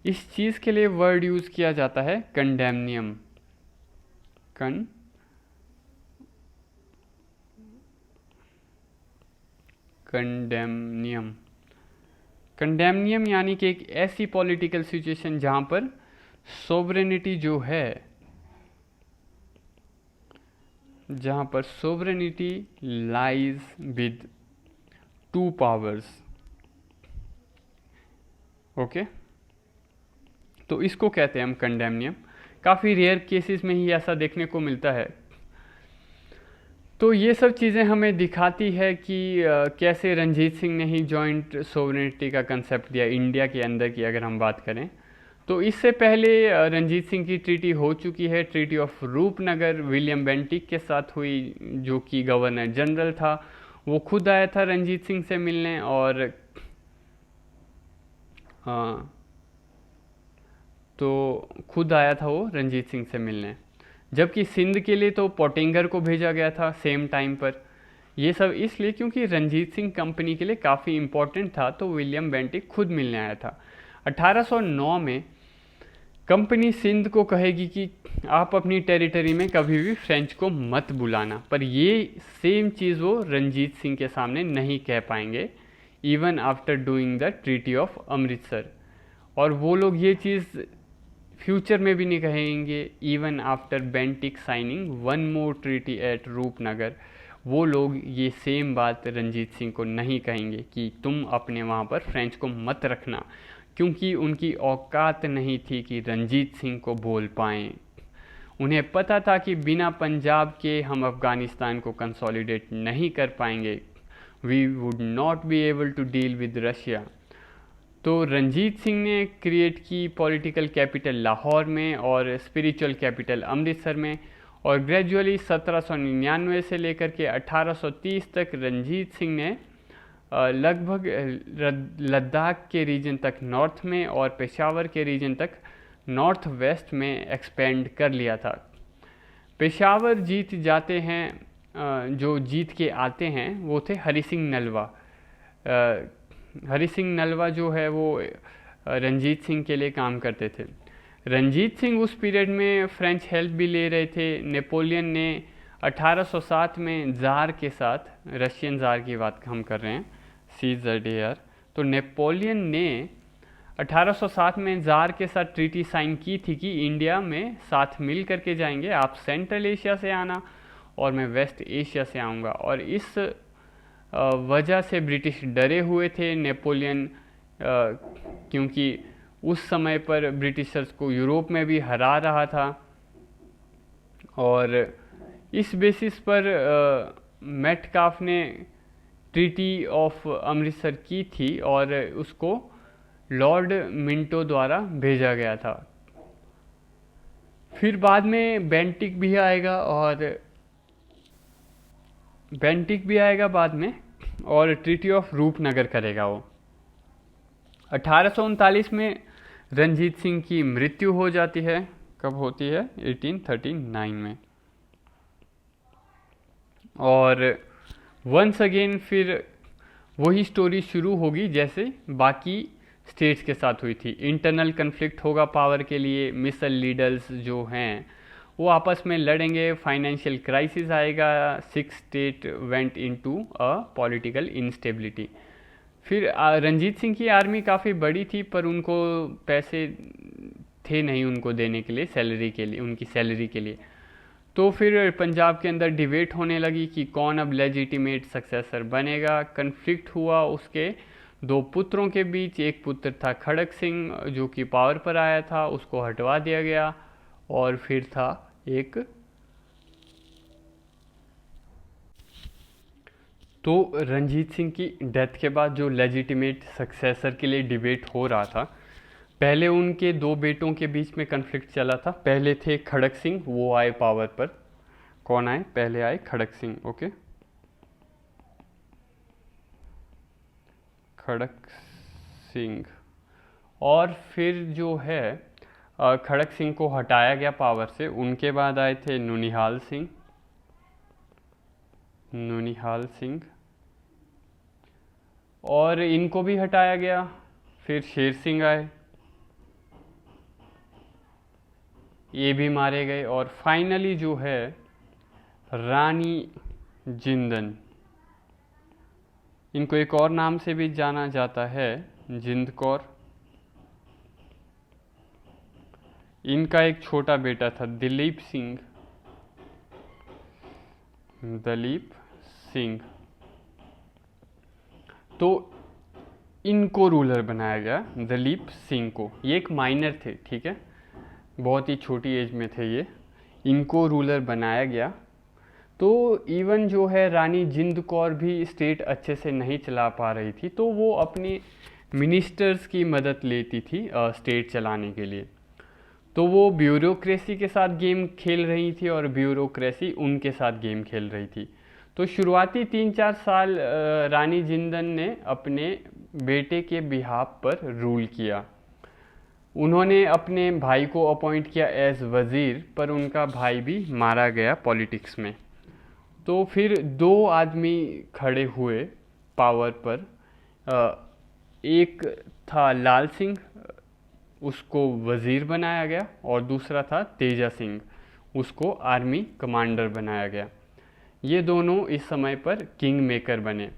इस चीज़ के लिए वर्ड यूज़ किया जाता है कंडेमनियम। कंडेमनियम यानी कि एक ऐसी पॉलिटिकल सिचुएशन जहां पर सोवरेनिटी जो है, जहां पर sovereignty lies with two powers. Okay, तो इसको कहते हैं हम कंडेमनियम। काफ़ी रेयर केसेस में ही ऐसा देखने को मिलता है। तो ये सब चीज़ें हमें दिखाती है कि कैसे रंजीत सिंह ने ही जॉइंट सोवरेनिटी का कंसेप्ट दिया इंडिया के अंदर की अगर हम बात करें। तो इससे पहले रंजीत सिंह की ट्रीटी हो चुकी है, treaty of Rupnagar William Bentinck के साथ हुई, जो कि गवर्नर जनरल था। वो खुद आया था रंजीत सिंह से मिलने और तो खुद आया था वो रंजीत सिंह से मिलने। जबकि सिंध के लिए तो पोटिंगर को भेजा गया था सेम टाइम पर। ये सब इसलिए क्योंकि रंजीत सिंह कंपनी के लिए काफ़ी इम्पोर्टेंट था, तो विलियम बेंटिक खुद मिलने आया था। 1809 में कंपनी सिंध को कहेगी कि आप अपनी टेरिटरी में कभी भी फ्रेंच को मत बुलाना, पर ये सेम चीज़ वो रंजीत सिंह के सामने नहीं कह पाएंगे, even after doing the treaty of Amritsar. और वो लोग ये चीज़ फ्यूचर में भी नहीं कहेंगे, even after Bentinck signing one more treaty at Rupnagar. वो लोग ये सेम बात रंजीत सिंह को नहीं कहेंगे कि तुम अपने वहाँ पर फ्रेंच को मत रखना, क्योंकि उनकी औकात नहीं थी कि रंजीत सिंह को बोल पाएँ। उन्हें पता था कि बिना पंजाब के हम अफ़गानिस्तान को कंसोलिडेट नहीं कर पाएंगे, we would not be able to deal with Russia. तो रंजीत सिंह ने क्रिएट की पॉलिटिकल कैपिटल लाहौर में और स्पिरिचुअल कैपिटल अमृतसर में, और ग्रेजुअली 1799 से लेकर के 1830 तक रंजीत सिंह ने लगभग लद्दाख के रीजन तक नॉर्थ में और पेशावर के रीजन तक नॉर्थ वेस्ट में एक्सपेंड कर लिया था। पेशावर जीत जाते हैं, जो जीत के आते हैं वो थे हरि सिंह नलवा। हरि सिंह नलवा जो है वो रंजीत सिंह के लिए काम करते थे। रंजीत सिंह उस पीरियड में फ्रेंच हेल्प भी ले रहे थे। नेपोलियन ने 1807 में ज़ार के साथ, रशियन ज़ार की बात हम कर रहे हैं, सीज़र डेयर, तो नेपोलियन ने 1807 में ज़ार के साथ ट्रीटी साइन की थी कि इंडिया में साथ मिल करके जाएंगे, आप सेंट्रल एशिया से आना और मैं वेस्ट एशिया से आऊँगा। और इस वजह से ब्रिटिश डरे हुए थे। नेपोलियन क्योंकि उस समय पर ब्रिटिशर्स को यूरोप में भी हरा रहा था, और इस बेसिस पर मेटकाफ ने ट्रीटी ऑफ अमृतसर की थी और उसको लॉर्ड मिंटो द्वारा भेजा गया था। फिर बाद में बेंटिक भी आएगा बाद में, और ट्रीटी ऑफ रूपनगर करेगा वो। 1839 में रंजीत सिंह की मृत्यु हो जाती है। कब होती है? 1839 में। और वंस अगेन फिर वही स्टोरी शुरू होगी जैसे बाकी स्टेट्स के साथ हुई थी। इंटरनल कन्फ्लिक्ट होगा पावर के लिए, मिसल लीडर्स जो हैं वो आपस में लड़ेंगे, फाइनेंशियल क्राइसिस आएगा, 6 state went into a political instability. फिर रंजीत सिंह की आर्मी काफ़ी बड़ी थी, पर उनको पैसे थे नहीं उनको देने के लिए, सैलरी के लिए, उनकी सैलरी के लिए। तो फिर पंजाब के अंदर डिबेट होने लगी कि कौन अब लेजिटिमेट सक्सेसर बनेगा। कन्फ्लिक्ट हुआ उसके 2 पुत्रों के बीच। एक पुत्र था खड़क सिंह जो कि पावर पर आया था, उसको हटवा दिया गया। और फिर था एक, तो रंजीत सिंह की डेथ के बाद जो लेजिटिमेट सक्सेसर के लिए डिबेट हो रहा था, पहले उनके 2 बेटों के बीच में कन्फ्लिक्ट चला था। पहले थे खड़क सिंह, वो आए पावर पर। कौन आए? पहले आए खड़क सिंह। ओके, खड़क सिंह। और फिर जो है खड़क सिंह को हटाया गया पावर से। उनके बाद आए थे नूनिहाल सिंह, और इनको भी हटाया गया। फिर शेर सिंह आए, ये भी मारे गए। और फाइनली जो है रानी जिंदन, इनको एक और नाम से भी जाना जाता है, जिंद कौर। इनका एक छोटा बेटा था दलीप सिंह। तो इनको रूलर बनाया गया, दलीप सिंह को। ये एक माइनर थे, ठीक है, बहुत ही छोटी एज में थे ये। इनको रूलर बनाया गया। तो इवन जो है रानी जिंद कौर भी स्टेट अच्छे से नहीं चला पा रही थी, तो वो अपने मिनिस्टर्स की मदद लेती थी स्टेट चलाने के लिए। तो वो ब्यूरोक्रेसी के साथ गेम खेल रही थी और ब्यूरोक्रेसी उनके साथ गेम खेल रही थी। तो शुरुआती 3-4 साल रानी जिंदन ने अपने बेटे के बिहाफ पर रूल किया। उन्होंने अपने भाई को अपॉइंट किया एज वज़ीर, पर उनका भाई भी मारा गया पॉलिटिक्स में। तो फिर दो आदमी खड़े हुए पावर पर। एक था लाल सिंह, उसको वज़ीर बनाया गया, और दूसरा था तेजा सिंह, उसको आर्मी कमांडर बनाया गया। ये दोनों इस समय पर किंग मेकर बने।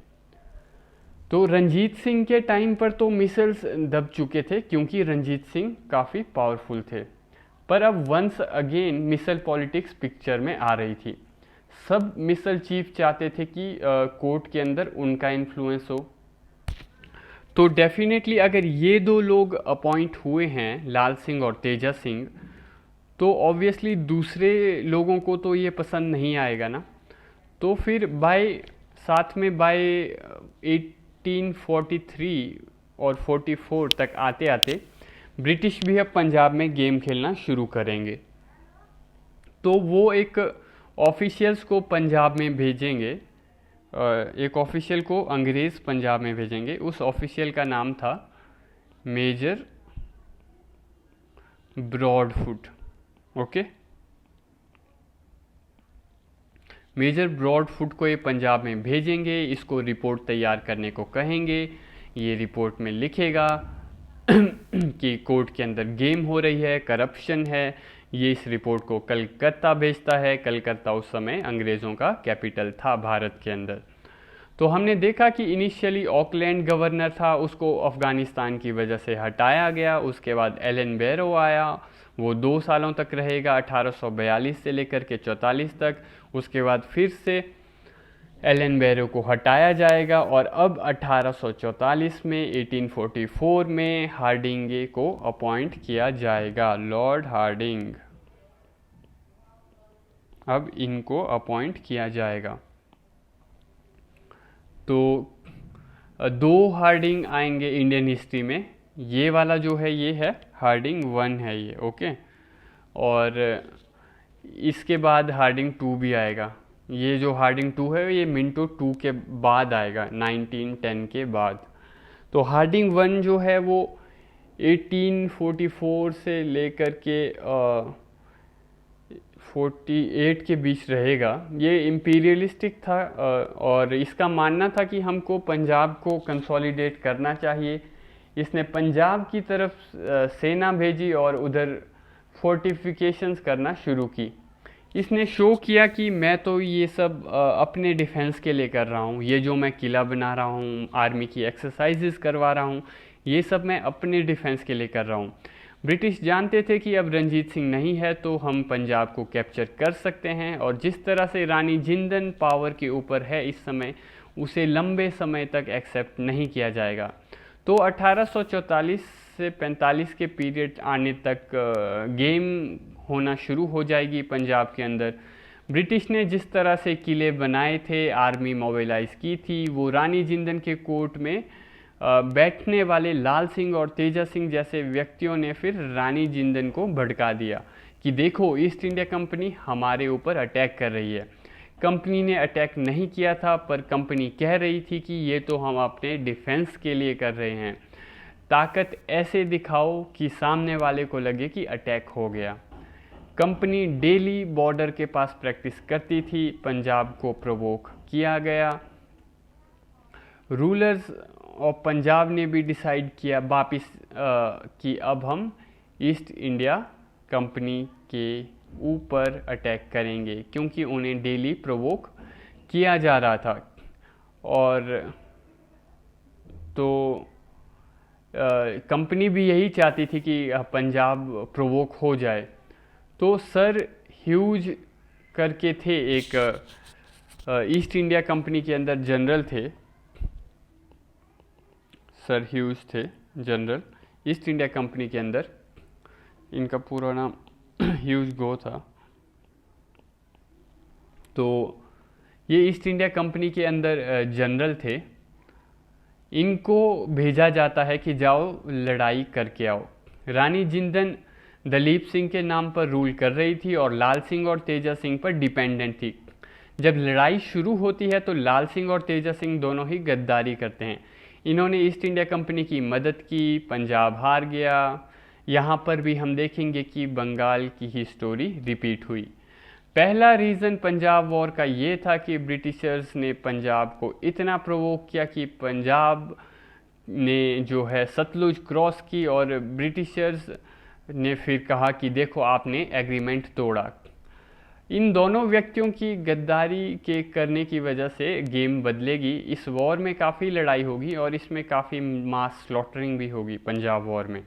तो रंजीत सिंह के टाइम पर तो मिसल्स दब चुके थे, क्योंकि रंजीत सिंह काफ़ी पावरफुल थे। पर अब वंस अगेन मिसल पॉलिटिक्स पिक्चर में आ रही थी। सब मिसल चीफ चाहते थे कि कोर्ट के अंदर उनका इन्फ्लुएंस हो। तो डेफिनेटली अगर ये दो लोग अपॉइंट हुए हैं, लाल सिंह और तेजा सिंह, तो ऑब्वियसली दूसरे लोगों को तो ये पसंद नहीं आएगा ना। तो फिर साथ में बाय 1843 और 44 तक आते आते ब्रिटिश भी अब पंजाब में गेम खेलना शुरू करेंगे। तो वो एक ऑफिशियल्स को पंजाब में भेजेंगे, एक ऑफिशियल को अंग्रेज़ पंजाब में भेजेंगे। उस ऑफिशियल का नाम था मेजर ब्रॉडफुट। ओके, मेजर ब्रॉडफुट को ये पंजाब में भेजेंगे, इसको रिपोर्ट तैयार करने को कहेंगे। ये रिपोर्ट में लिखेगा कि कोर्ट के अंदर गेम हो रही है, करप्शन है। ये इस रिपोर्ट को कलकत्ता भेजता है। कलकत्ता उस समय अंग्रेज़ों का कैपिटल था भारत के अंदर। तो हमने देखा कि इनिशियली ऑकलैंड गवर्नर था, उसको अफ़गानिस्तान की वजह से हटाया गया। उसके बाद एलन बैरो आया, वो 2 सालों तक रहेगा, 1842 से लेकर के 44 तक। उसके बाद फिर से एलन बैरो को हटाया जाएगा, और अब 1844 में 1844 में हार्डिंगे को अपॉइंट किया जाएगा, लॉर्ड हार्डिंग। अब इनको अपॉइंट किया जाएगा। तो 2 हार्डिंग आएंगे इंडियन हिस्ट्री में। ये वाला जो है ये है हार्डिंग 1 है ये, ओके। और इसके बाद हार्डिंग 2 भी आएगा। ये जो हार्डिंग 2 है ये मिंटो 2 के बाद आएगा, 1910 के बाद। तो हार्डिंग 1 जो है वो 1844 से लेकर के 48 के बीच रहेगा। ये इम्पीरियलिस्टिक था, और इसका मानना था कि हमको पंजाब को कंसोलिडेट करना चाहिए। इसने पंजाब की तरफ सेना भेजी और उधर फोर्टिफिकेशंस करना शुरू की। इसने शो किया कि मैं तो ये सब अपने डिफेंस के लिए कर रहा हूँ। ये जो मैं किला बना रहा हूँ, आर्मी की एक्सरसाइजेस करवा रहा हूँ, ये सब मैं अपने डिफेंस के लिए कर रहा हूँ। ब्रिटिश जानते थे कि अब रंजीत सिंह नहीं है तो हम पंजाब को कैप्चर कर सकते हैं, और जिस तरह से रानी जिंदन पावर के ऊपर है इस समय, उसे लंबे समय तक एक्सेप्ट नहीं किया जाएगा। तो 1844 से 45 के पीरियड आने तक गेम होना शुरू हो जाएगी पंजाब के अंदर। ब्रिटिश ने जिस तरह से किले बनाए थे, आर्मी मोबिलाइज की थी, वो रानी जिंदन के कोर्ट में बैठने वाले लाल सिंह और तेजा सिंह जैसे व्यक्तियों ने फिर रानी जिंदन को भड़का दिया कि देखो ईस्ट इंडिया कंपनी हमारे ऊपर अटैक कर रही है। कंपनी ने अटैक नहीं किया था, पर कंपनी कह रही थी कि ये तो हम अपने डिफेंस के लिए कर रहे हैं। ताकत ऐसे दिखाओ कि सामने वाले को लगे कि अटैक हो गया। कंपनी डेली बॉर्डर के पास प्रैक्टिस करती थी। पंजाब को प्रोवोक किया गया। रूलर्स और पंजाब ने भी डिसाइड किया वापिस कि अब हम ईस्ट इंडिया कंपनी के ऊपर अटैक करेंगे, क्योंकि उन्हें डेली प्रोवोक किया जा रहा था। और तो कंपनी भी यही चाहती थी कि पंजाब प्रोवोक हो जाए। तो सर ह्यूज करके थे, एक ईस्ट इंडिया कंपनी के अंदर जनरल थे, सर ह्यूज थे जनरल ईस्ट इंडिया कंपनी के अंदर। इनका पूरा नाम ह्यूज गो था। तो ये ईस्ट इंडिया कंपनी के अंदर जनरल थे। इनको भेजा जाता है कि जाओ लड़ाई करके आओ। रानी जिंदन दलीप सिंह के नाम पर रूल कर रही थी और लाल सिंह और तेजा सिंह पर डिपेंडेंट थी। जब लड़ाई शुरू होती है तो लाल सिंह और तेजा सिंह दोनों ही गद्दारी करते हैं। इन्होंने ईस्ट इंडिया कंपनी की मदद की, पंजाब हार गया। यहाँ पर भी हम देखेंगे कि बंगाल की ही स्टोरी रिपीट हुई। पहला रीज़न पंजाब वॉर का ये था कि ब्रिटिशर्स ने पंजाब को इतना प्रोवोक किया कि पंजाब ने जो है सतलुज क्रॉस की, और ब्रिटिशर्स ने फिर कहा कि देखो आपने एग्रीमेंट तोड़ा। इन दोनों व्यक्तियों की गद्दारी के करने की वजह से गेम बदलेगी। इस वॉर में काफ़ी लड़ाई होगी और इसमें काफ़ी मास स्लॉटरिंग भी होगी पंजाब वॉर में।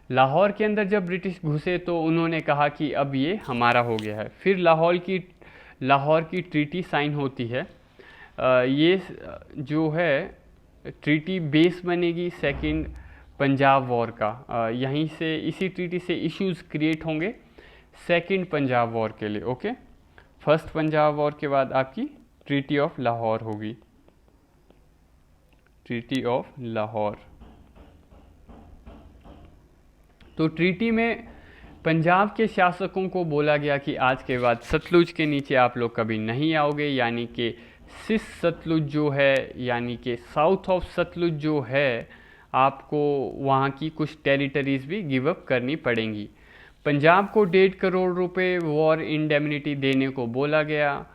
लाहौर के अंदर जब ब्रिटिश घुसे तो उन्होंने कहा कि अब ये हमारा हो गया है। फिर लाहौर की ट्रीटी साइन होती है। ये जो है ट्रीटी बेस बनेगी सेकंड पंजाब वॉर का। यहीं से इसी ट्रीटी से इश्यूज क्रिएट होंगे सेकंड पंजाब वॉर के लिए। ओके, फर्स्ट पंजाब वॉर के बाद आपकी ट्रीटी ऑफ लाहौर होगी, ट्रीटी ऑफ लाहौर। तो ट्रीटी में पंजाब के शासकों को बोला गया कि आज के बाद सतलुज के नीचे आप लोग कभी नहीं आओगे, यानी कि सिस सतलुज जो है, यानी कि साउथ ऑफ सतलुज जो है, आपको वहाँ की कुछ टेरिटरीज भी गिव अप करनी पड़ेंगी। पंजाब को 1.5 करोड़ रुपए वॉर इंडेमनिटी देने को बोला गया,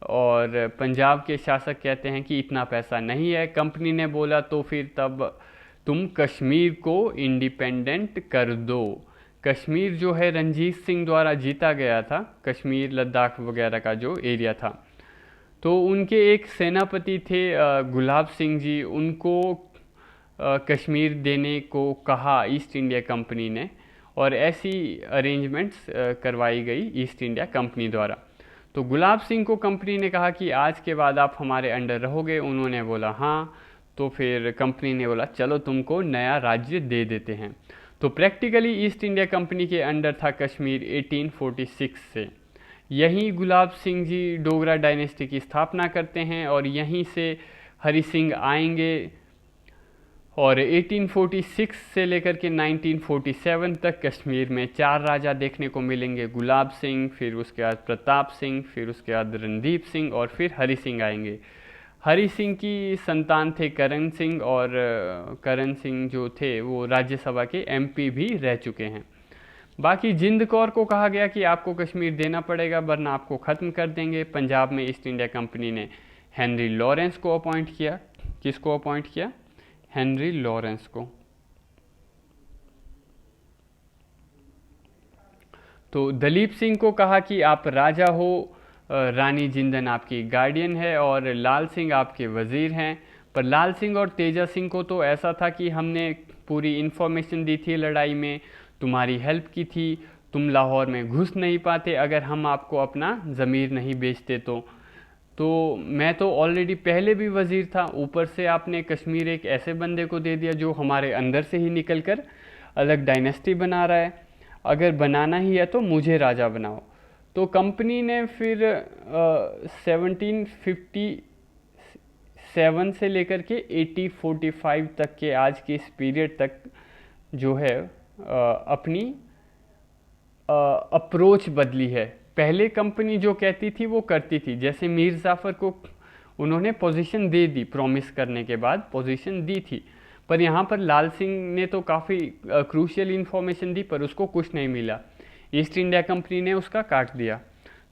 और पंजाब के शासक कहते हैं कि इतना पैसा नहीं है। कंपनी ने बोला तो फिर तब तुम कश्मीर को इंडिपेंडेंट कर दो। कश्मीर जो है रंजीत सिंह द्वारा जीता गया था, कश्मीर लद्दाख वगैरह का जो एरिया था। तो उनके एक सेनापति थे गुलाब सिंह जी, उनको कश्मीर देने को कहा ईस्ट इंडिया कंपनी ने, और ऐसी अरेंजमेंट्स करवाई गई ईस्ट इंडिया कंपनी द्वारा। तो गुलाब सिंह को कंपनी ने कहा कि आज के बाद आप हमारे अंडर रहोगे। उन्होंने बोला हाँ। तो फिर कंपनी ने बोला चलो तुमको नया राज्य दे देते हैं। तो प्रैक्टिकली ईस्ट इंडिया कंपनी के अंडर था कश्मीर 1846 से। यहीं गुलाब सिंह जी डोगरा डायनेस्टी की स्थापना करते हैं, और यहीं से हरि सिंह आएंगे, और 1846 से लेकर के 1947 तक कश्मीर में 4 राजा देखने को मिलेंगे। गुलाब सिंह, फिर उसके बाद प्रताप सिंह, फिर उसके बाद रणदीप सिंह, और फिर हरि सिंह आएंगे। हरि सिंह की संतान थे करण सिंह, और करण सिंह जो थे वो राज्यसभा के एमपी भी रह चुके हैं। बाकी जिंद कौर को कहा गया कि आपको कश्मीर देना पड़ेगा वरना आपको ख़त्म कर देंगे। पंजाब में ईस्ट इंडिया कंपनी ने हेनरी लॉरेंस को अपॉइंट किया। किसको अपॉइंट किया? हेनरी लॉरेंस को। तो दलीप सिंह को कहा कि आप राजा हो, रानी जिंदन आपकी गार्डियन है, और लाल सिंह आपके वज़ीर हैं। पर लाल सिंह और तेजा सिंह को तो ऐसा था कि हमने पूरी इन्फॉर्मेशन दी थी लड़ाई में, तुम्हारी हेल्प की थी, तुम लाहौर में घुस नहीं पाते अगर हम आपको अपना ज़मीर नहीं बेचते। तो मैं तो ऑलरेडी पहले भी वज़ीर था, ऊपर से आपने कश्मीर एक ऐसे बंदे को दे दिया जो हमारे अंदर से ही निकल कर अलग डायनेस्टी बना रहा है। अगर बनाना ही है तो मुझे राजा बनाओ। तो कंपनी ने फिर 1757 से लेकर के 1845 तक के आज के इस पीरियड तक जो है अपनी अप्रोच बदली है। पहले कंपनी जो कहती थी वो करती थी, जैसे मीर जाफ़र को उन्होंने पोजीशन दे दी, प्रॉमिस करने के बाद पोजीशन दी थी, पर यहाँ पर लाल सिंह ने तो काफ़ी क्रूशियल इन्फॉर्मेशन दी पर उसको कुछ नहीं मिला। ईस्ट इंडिया कंपनी ने उसका काट दिया।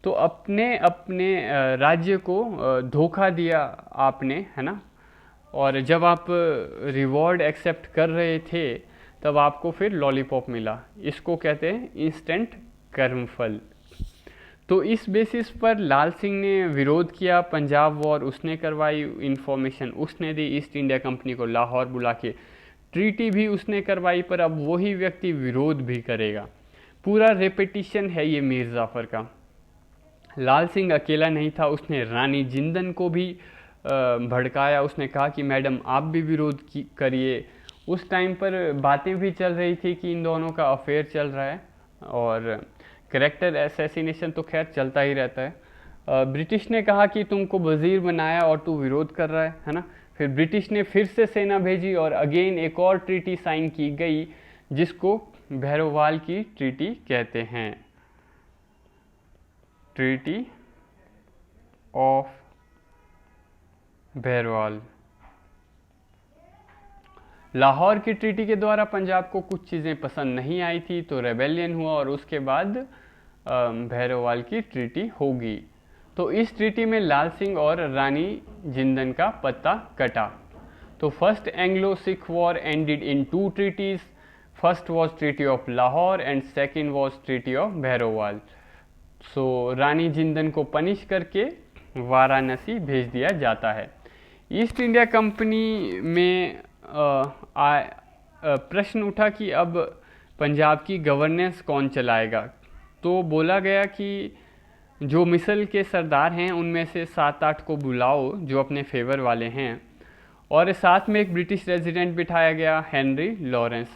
तो अपने अपने राज्य को धोखा दिया आपने, है ना। और जब आप रिवॉर्ड एक्सेप्ट कर रहे थे तब आपको फिर लॉलीपॉप मिला। इसको कहते हैं इंस्टेंट कर्मफल। तो इस बेसिस पर लाल सिंह ने विरोध किया, पंजाब वॉर उसने करवाई, इन्फॉर्मेशन उसने दी, ईस्ट इंडिया कंपनी को लाहौर बुला के ट्रीटी भी उसने करवाई, पर अब वही व्यक्ति विरोध भी करेगा। पूरा रेपिटिशन है ये मीर जाफ़र का। लाल सिंह अकेला नहीं था, उसने रानी जिंदन को भी भड़काया। उसने कहा कि मैडम आप भी विरोध करिए। उस टाइम पर बातें भी चल रही थी कि इन दोनों का अफेयर चल रहा है, और कैरेक्टर असैसिनेशन तो खैर चलता ही रहता है। ब्रिटिश ने कहा कि तुमको वज़ीर बनाया और तू विरोध कर रहा है ना। फिर ब्रिटिश ने फिर से सेना भेजी और अगेन एक और ट्रीटी साइन की गई जिसको भैरोवाल की ट्रीटी कहते हैं, ट्रीटी ऑफ भैरोवाल। लाहौर की ट्रीटी के द्वारा पंजाब को कुछ चीज़ें पसंद नहीं आई थी, तो रेबेलियन हुआ और उसके बाद भैरववाल की ट्रीटी होगी। तो इस ट्रीटी में लाल सिंह और रानी जिंदन का पत्ता कटा। तो first Anglo Sikh war ended in 2 treaties. First was treaty of Lahore and second was treaty of Bhairowal. So Rani Jindan को पनिश करके वाराणसी भेज दिया जाता है। ईस्ट इंडिया कंपनी में प्रश्न उठा कि अब पंजाब की गवर्नेंस कौन चलाएगा। तो बोला गया कि जो मिसल के सरदार हैं उनमें से 7-8 को बुलाओ जो अपने फेवर वाले हैं, और साथ में एक ब्रिटिश रेजिडेंट बिठाया गया, हेनरी लॉरेंस।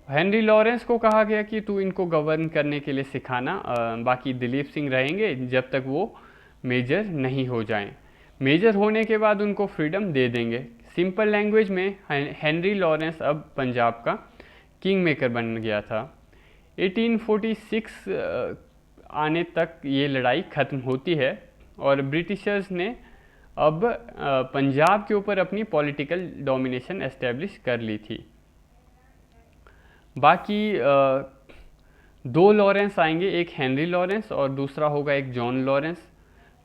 हेनरी लॉरेंस को कहा गया कि तू इनको गवर्न करने के लिए सिखाना, बाकी दिलीप सिंह रहेंगे जब तक वो मेजर नहीं हो जाएं। मेजर होने के बाद उनको फ्रीडम दे देंगे। सिंपल लैंग्वेज में हेनरी लॉरेंस अब पंजाब का किंग मेकर बन गया था। 1846 आने तक ये लड़ाई ख़त्म होती है और ब्रिटिशर्स ने अब पंजाब के ऊपर अपनी पॉलिटिकल डोमिनेशन एस्टेब्लिश कर ली थी। बाकी 2 लॉरेंस आएंगे, एक हेनरी लॉरेंस और दूसरा होगा एक जॉन लॉरेंस।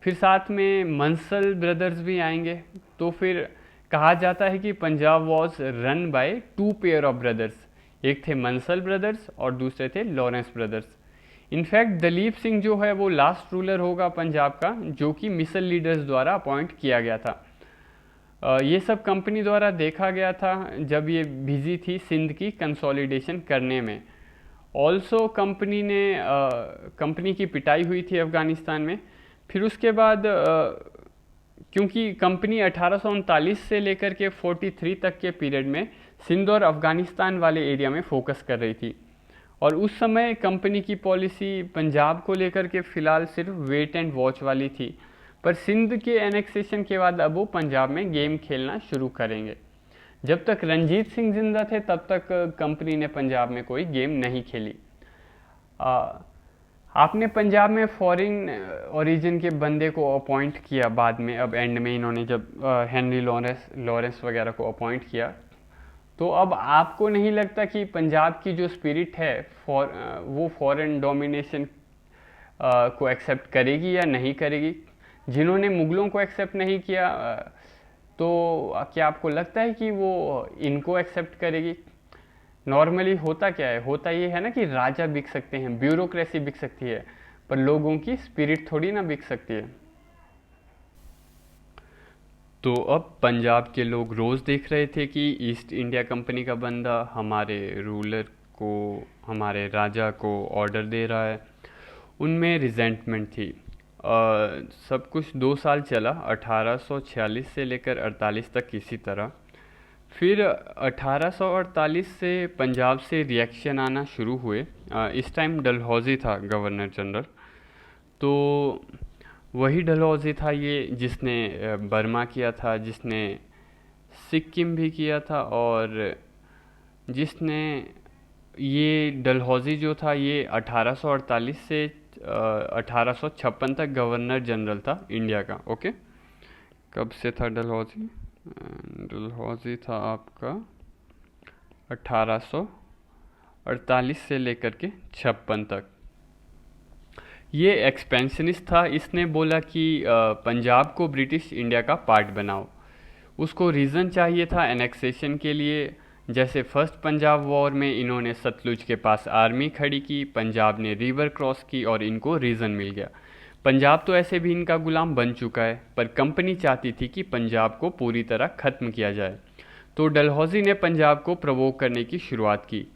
फिर साथ में मंसल ब्रदर्स भी आएंगे। तो फिर कहा जाता है कि Punjab was run by 2 pair of brothers, एक थे मंसल ब्रदर्स और दूसरे थे Lawrence brothers. In fact Dalip Singh जो है वो लास्ट रूलर होगा पंजाब का, जो कि मिसल लीडर्स द्वारा अपॉइंट किया गया था। ये सब कंपनी द्वारा देखा गया था जब ये बिजी थी सिंध की कंसोलिडेशन करने में। ऑल्सो कंपनी की पिटाई हुई थी अफ़गानिस्तान में। फिर उसके बाद क्योंकि कंपनी 1839 से लेकर के 43 तक के पीरियड में सिंध और अफ़गानिस्तान वाले एरिया में फोकस कर रही थी, और उस समय कंपनी की पॉलिसी पंजाब को लेकर के फ़िलहाल सिर्फ वेट एंड वॉच वाली थी। पर सिंध के एनेक्सेशन के बाद अब वो पंजाब में गेम खेलना शुरू करेंगे। जब तक रंजीत सिंह जिंदा थे तब तक कंपनी ने पंजाब में कोई गेम नहीं खेली। आपने पंजाब में फॉरेन ओरिजिन के बंदे को अपॉइंट किया बाद में, अब एंड में इन्होंने जब हेनरी लॉरेंस वगैरह को अपॉइंट किया, तो अब आपको नहीं लगता कि पंजाब की जो स्पिरिट है वो फॉरेन डोमिनेशन को एक्सेप्ट करेगी या नहीं करेगी? जिन्होंने मुगलों को एक्सेप्ट नहीं किया, तो क्या आपको लगता है कि वो इनको एक्सेप्ट करेगी? नॉर्मली होता क्या है, होता ये है ना कि राजा बिक सकते हैं, ब्यूरोक्रेसी बिक सकती है, पर लोगों की स्पिरिट थोड़ी ना बिक सकती है। तो अब पंजाब के लोग रोज़ देख रहे थे कि ईस्ट इंडिया कंपनी का बंदा हमारे रूलर को, हमारे राजा को ऑर्डर दे रहा है। उनमें रिजेंटमेंट थी। सब कुछ 2 साल चला, 1846 से लेकर 48 तक इसी तरह। फिर 1848 से पंजाब से रिएक्शन आना शुरू हुए। इस टाइम डलहौजी था गवर्नर जनरल। तो वही डलहौजी था ये जिसने बर्मा किया था, जिसने सिक्किम भी किया था, और जिसने ये डलहौजी जो था ये 1848 से 1856 तक गवर्नर जनरल था इंडिया का। ओके, कब से था डलहौजी? डलहौजी था आपका 1848 से लेकर के 56 तक। ये एक्सपेंशनिस्ट था। इसने बोला कि पंजाब को ब्रिटिश इंडिया का पार्ट बनाओ। उसको रीज़न चाहिए था एनेक्सेशन के लिए। जैसे फर्स्ट पंजाब वॉर में इन्होंने सतलुज के पास आर्मी खड़ी की, पंजाब ने रिवर क्रॉस की और इनको रीज़न मिल गया। पंजाब तो ऐसे भी इनका गुलाम बन चुका है, पर कंपनी चाहती थी कि पंजाब को पूरी तरह ख़त्म किया जाए। तो डलहौजी ने पंजाब को प्रवोक करने की शुरुआत की।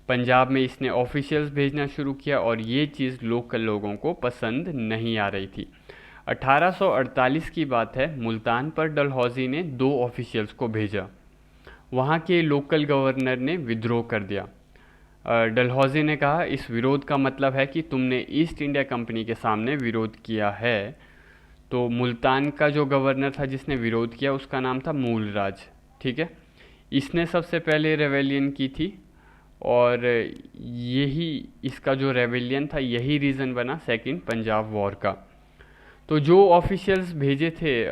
पंजाब में इसने ऑफिशियल्स भेजना शुरू किया और ये चीज़ लोकल लोगों को पसंद नहीं आ रही थी। 1848 की बात है, मुल्तान पर डलहौजी ने 2 ऑफिशियल्स को भेजा। वहाँ के लोकल गवर्नर ने विद्रोह कर दिया। डलहौजी ने कहा इस विरोध का मतलब है कि तुमने ईस्ट इंडिया कंपनी के सामने विरोध किया है। तो मुल्तान का जो गवर्नर था जिसने विरोध किया उसका नाम था मूलराज। ठीक है, इसने सबसे पहले रेवेलियन की थी और यही इसका जो रेवेलियन था यही रीज़न बना सेकंड पंजाब वॉर का। तो जो ऑफिशियल्स भेजे थे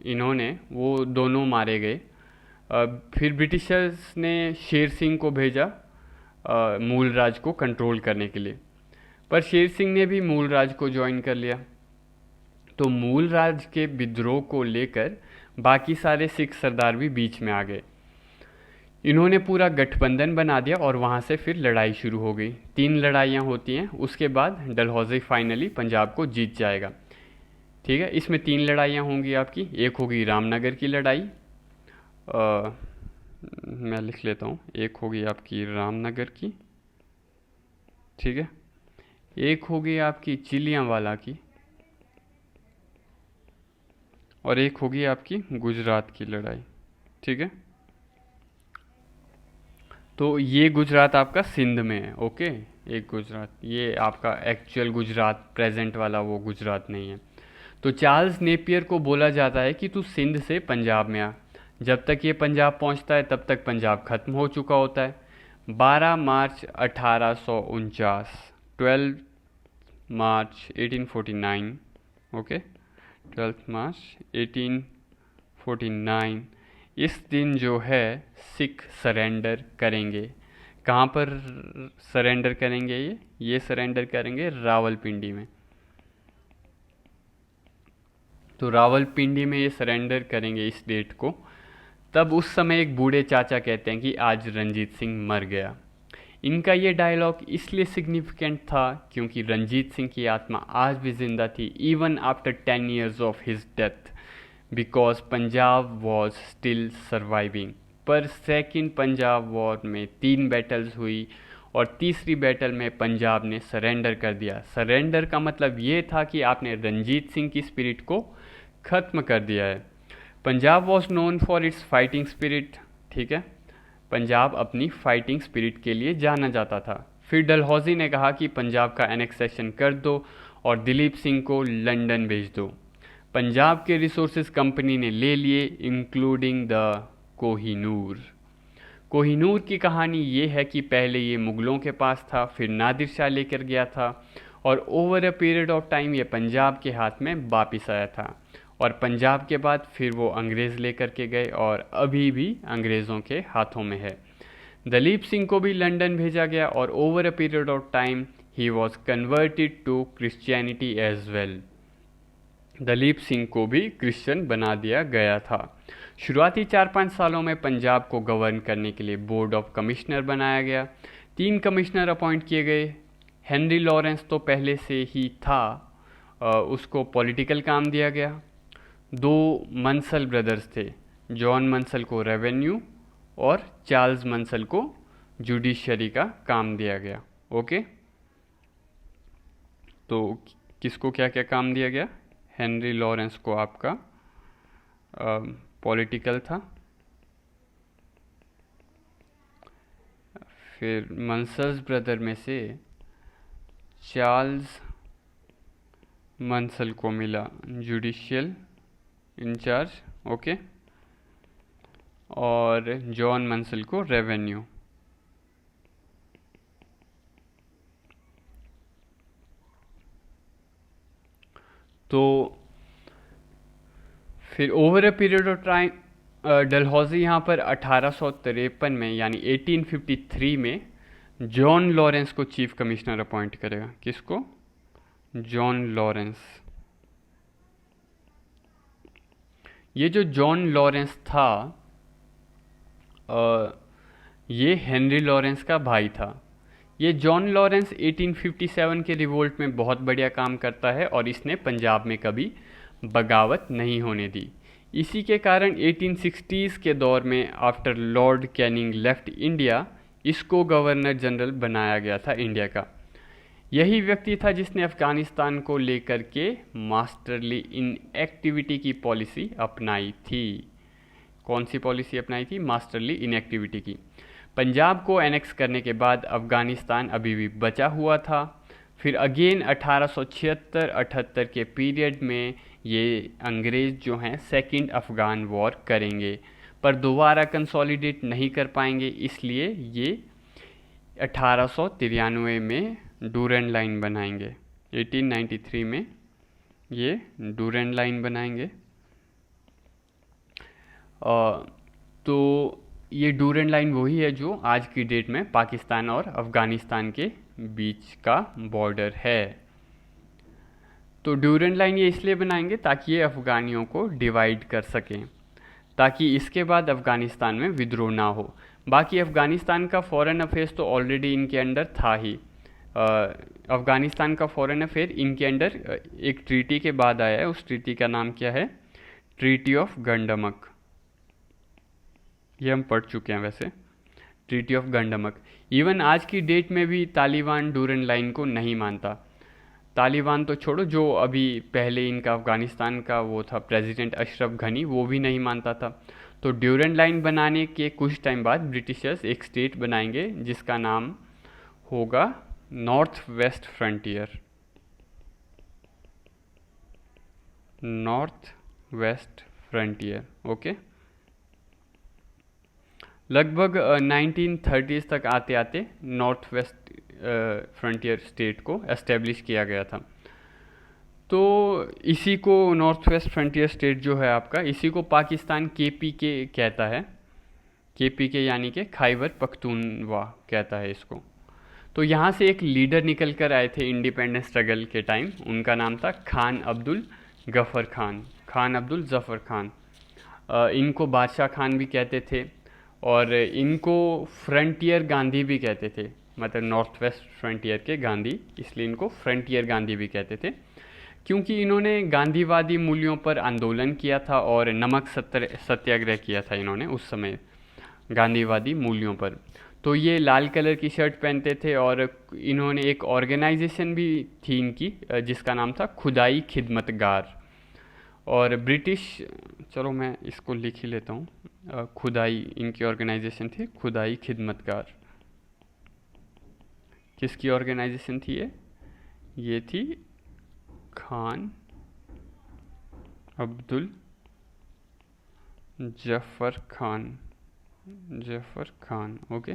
इन्होंने वो दोनों मारे गए। फिर ब्रिटिशर्स ने शेर सिंह को भेजा मूल राज को कंट्रोल करने के लिए, पर शेर सिंह ने भी मूल राज को ज्वाइन कर लिया। तो मूल राज के विद्रोह को लेकर बाकी सारे सिख सरदार भी बीच में आ गए। इन्होंने पूरा गठबंधन बना दिया और वहाँ से फिर लड़ाई शुरू हो गई। 3 लड़ाइयाँ होती हैं, उसके बाद डलहौजी फाइनली पंजाब को जीत जाएगा। ठीक है, इसमें 3 लड़ाइयाँ होंगी आपकी। एक होगी रामनगर की लड़ाई, मैं लिख लेता हूँ। एक होगी आपकी रामनगर की, ठीक है। एक होगी आपकी चिलियांवाला की, और एक होगी आपकी गुजरात की लड़ाई, ठीक है। तो ये गुजरात आपका सिंध में है, ओके। एक गुजरात, ये आपका एक्चुअल गुजरात प्रेजेंट वाला वो गुजरात नहीं है। तो चार्ल्स नेपियर को बोला जाता है कि तू सिंध से पंजाब में आ। जब तक ये पंजाब पहुंचता है तब तक पंजाब खत्म हो चुका होता है। 12 मार्च 1849, 12 मार्च 1849, ओके, 12 मार्च 1849, इस दिन जो है सिख सरेंडर करेंगे। कहाँ पर सरेंडर करेंगे? ये सरेंडर करेंगे रावलपिंडी में। तो रावलपिंडी में ये सरेंडर करेंगे इस डेट को। तब उस समय एक बूढ़े चाचा कहते हैं कि आज रंजीत सिंह मर गया। इनका ये डायलॉग इसलिए सिग्निफिकेंट था क्योंकि रंजीत सिंह की आत्मा आज भी जिंदा थी, even after 10 years of his death, because Punjab was still surviving. पर सेकेंड पंजाब वॉर में 3 बैटल्स हुई और तीसरी बैटल में पंजाब ने सरेंडर कर दिया। सरेंडर का मतलब ये था कि आपने रंजीत सिंह की स्पिरिट को ख़त्म कर दिया है। Punjab was known for its fighting spirit, ठीक है। पंजाब अपनी फाइटिंग स्पिरिट के लिए जाना जाता था। फिर डलहौजी ने कहा कि पंजाब का एनेक्सेशन कर दो और दिलीप सिंह को लंदन भेज दो। पंजाब के रिसोर्सेज कंपनी ने ले लिए, इंक्लूडिंग द कोहिनूर। कोहिनूर की कहानी ये है कि पहले ये मुग़लों के पास था, फिर नादिर शाह लेकर गया था और over a period of time ये पंजाब के हाथ में वापिस आया था। और पंजाब के बाद फिर वो अंग्रेज़ लेकर के गए और अभी भी अंग्रेज़ों के हाथों में है। दलीप सिंह को भी लंदन भेजा गया और over a period of time he was converted to Christianity as well. Dalip Singh को भी क्रिश्चियन बना दिया गया था। शुरुआती 4-5 सालों में पंजाब को गवर्न करने के लिए बोर्ड ऑफ कमिश्नर बनाया गया। 3 कमिश्नर अपॉइंट किए गए। हेनरी लॉरेंस तो पहले से ही था, उसको पॉलिटिकल काम दिया गया। 2 मंसल ब्रदर्स थे, जॉन मंसल को रेवेन्यू और चार्ल्स मंसल को जुडिशरी का काम दिया गया, ओके। तो किसको क्या क्या काम दिया गया? हेनरी लॉरेंस को आपका पॉलिटिकल था, फिर मंसल्स ब्रदर में से चार्ल्स मंसल को मिला जुडिशियल इंचार्ज, ओके, और जॉन मंसल को रेवेन्यू। तो फिर over a period of time Dalhousie यहाँ पर 1853 में यानी 1853 में जॉन लॉरेंस को चीफ कमिश्नर अपॉइंट करेगा। किसको? John Lawrence. ये जो जॉन लॉरेंस था ये हेनरी लॉरेंस का भाई था। ये जॉन लॉरेंस 1857 के रिवोल्ट में बहुत बढ़िया काम करता है और इसने पंजाब में कभी बगावत नहीं होने दी। इसी के कारण 1860s के दौर में after Lord Canning left India इसको गवर्नर जनरल बनाया गया था इंडिया का। यही व्यक्ति था जिसने अफ़गानिस्तान को लेकर के मास्टरली इनएक्टिविटी की पॉलिसी अपनाई थी। कौन सी पॉलिसी अपनाई थी? मास्टरली इनएक्टिविटी की। पंजाब को एनेक्स करने के बाद अफ़गानिस्तान अभी भी बचा हुआ था। फिर अगेन 1876-78 के पीरियड में ये अंग्रेज़ जो हैं सेकंड अफ़गान वॉर करेंगे, पर दोबारा कंसोलिडेट नहीं कर पाएंगे, इसलिए ये 1893 में डूरेंट लाइन बनाएंगे। 1893 में ये डूरेंट लाइन बनाएंगे। तो ये डूरन लाइन वही है जो आज की डेट में पाकिस्तान और अफ़गानिस्तान के बीच का बॉर्डर है। तो डूरन लाइन ये इसलिए बनाएंगे ताकि ये अफ़गानियों को डिवाइड कर सकें, ताकि इसके बाद अफ़गानिस्तान में विद्रोह ना हो। बाकी अफ़गानिस्तान का फॉरेन अफेयर्स तो ऑलरेडी इनके अंडर था ही। अफ़गानिस्तान का फॉरेन अफेयर इनके अंडर एक ट्रीटी के बाद आया है। उस ट्रीटी का नाम क्या है? Treaty of Gandamak. ये हम पढ़ चुके हैं वैसे, ट्रीटी ऑफ गंडमक। इवन आज की डेट में भी तालिबान डूरन लाइन को नहीं मानता। तालिबान तो छोड़ो, जो अभी पहले इनका अफ़गानिस्तान का वो था प्रेसिडेंट अशरफ घनी, वो भी नहीं मानता था। तो ड्यूरन लाइन बनाने के कुछ टाइम बाद ब्रिटिशर्स एक स्टेट बनाएंगे जिसका नाम होगा north west frontier. North west frontier, okay. लगभग 1930s तक आते आते नॉर्थ वेस्ट फ्रंटियर स्टेट को एस्टेब्लिश किया गया था। तो इसी को नॉर्थ वेस्ट फ्रंटियर स्टेट जो है आपका, इसी को पाकिस्तान KPK कहता है। KPK यानी कि खैबर पख्तूनवा कहता है इसको। तो यहाँ से एक लीडर निकल कर आए थे इंडिपेंडेंस स्ट्रगल के टाइम, उनका नाम था खान अब्दुल गफ़र खान, खान अब्दुल ज़फ़र खान। इनको बादशाह खान भी कहते थे और इनको फ्रंटियर गांधी भी कहते थे, मतलब नॉर्थ वेस्ट फ्रंटियर के गांधी, इसलिए इनको फ्रंटियर गांधी भी कहते थे, क्योंकि इन्होंने गांधीवादी मूल्यों पर आंदोलन किया था और नमक सत्याग्रह किया था इन्होंने उस समय गांधीवादी मूल्यों पर। तो ये लाल कलर की शर्ट पहनते थे और इन्होंने एक ऑर्गेनाइजेशन भी थी इनकी जिसका नाम था खुदाई खिदमतगार। और ब्रिटिश, चलो मैं इसको लिख ही लेता हूँ, खुदाई इनकी ऑर्गेनाइजेशन थी, खुदाई खिदमतगार। किसकी ऑर्गेनाइजेशन थी ये थी खान अब्दुल जफ़र खान, ओके।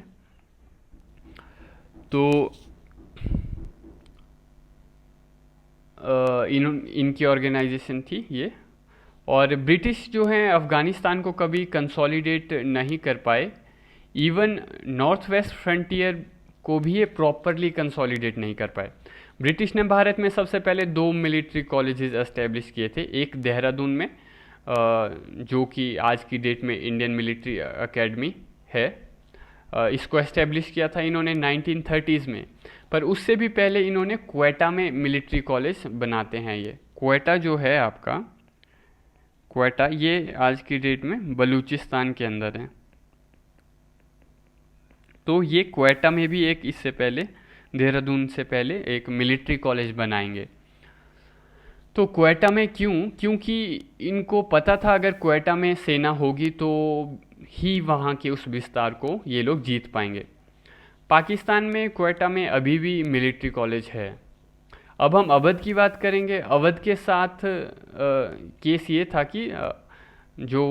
तो इनकी ऑर्गेनाइजेशन थी ये। और ब्रिटिश जो हैं अफ़गानिस्तान को कभी कंसोलिडेट नहीं कर पाए, इवन नॉर्थ वेस्ट फ्रंटियर को भी ये प्रॉपरली कंसोलिडेट नहीं कर पाए। ब्रिटिश ने भारत में सबसे पहले 2 मिलिट्री कॉलेजेस एस्टेब्लिश किए थे, एक देहरादून में जो कि आज की डेट में इंडियन मिलिट्री एकेडमी है, इसको एस्टेब्लिश किया था इन्होंने 1930s में। पर उससे भी पहले इन्होंने क्वेटा में मिलिट्री कॉलेज बनाते हैं। ये क्वेटा जो है आपका, क्वेटा ये आज की डेट में बलूचिस्तान के अंदर है। तो ये क्वेटा में भी एक इससे पहले, देहरादून से पहले एक मिलिट्री कॉलेज बनाएंगे। तो क्वेटा में क्यों? क्योंकि इनको पता था अगर क्वेटा में सेना होगी तो ही वहाँ के उस विस्तार को ये लोग जीत पाएंगे। पाकिस्तान में क्वेटा में अभी भी मिलिट्री कॉलेज है। अब हम अवध की बात करेंगे। अवध के साथ केस ये था कि जो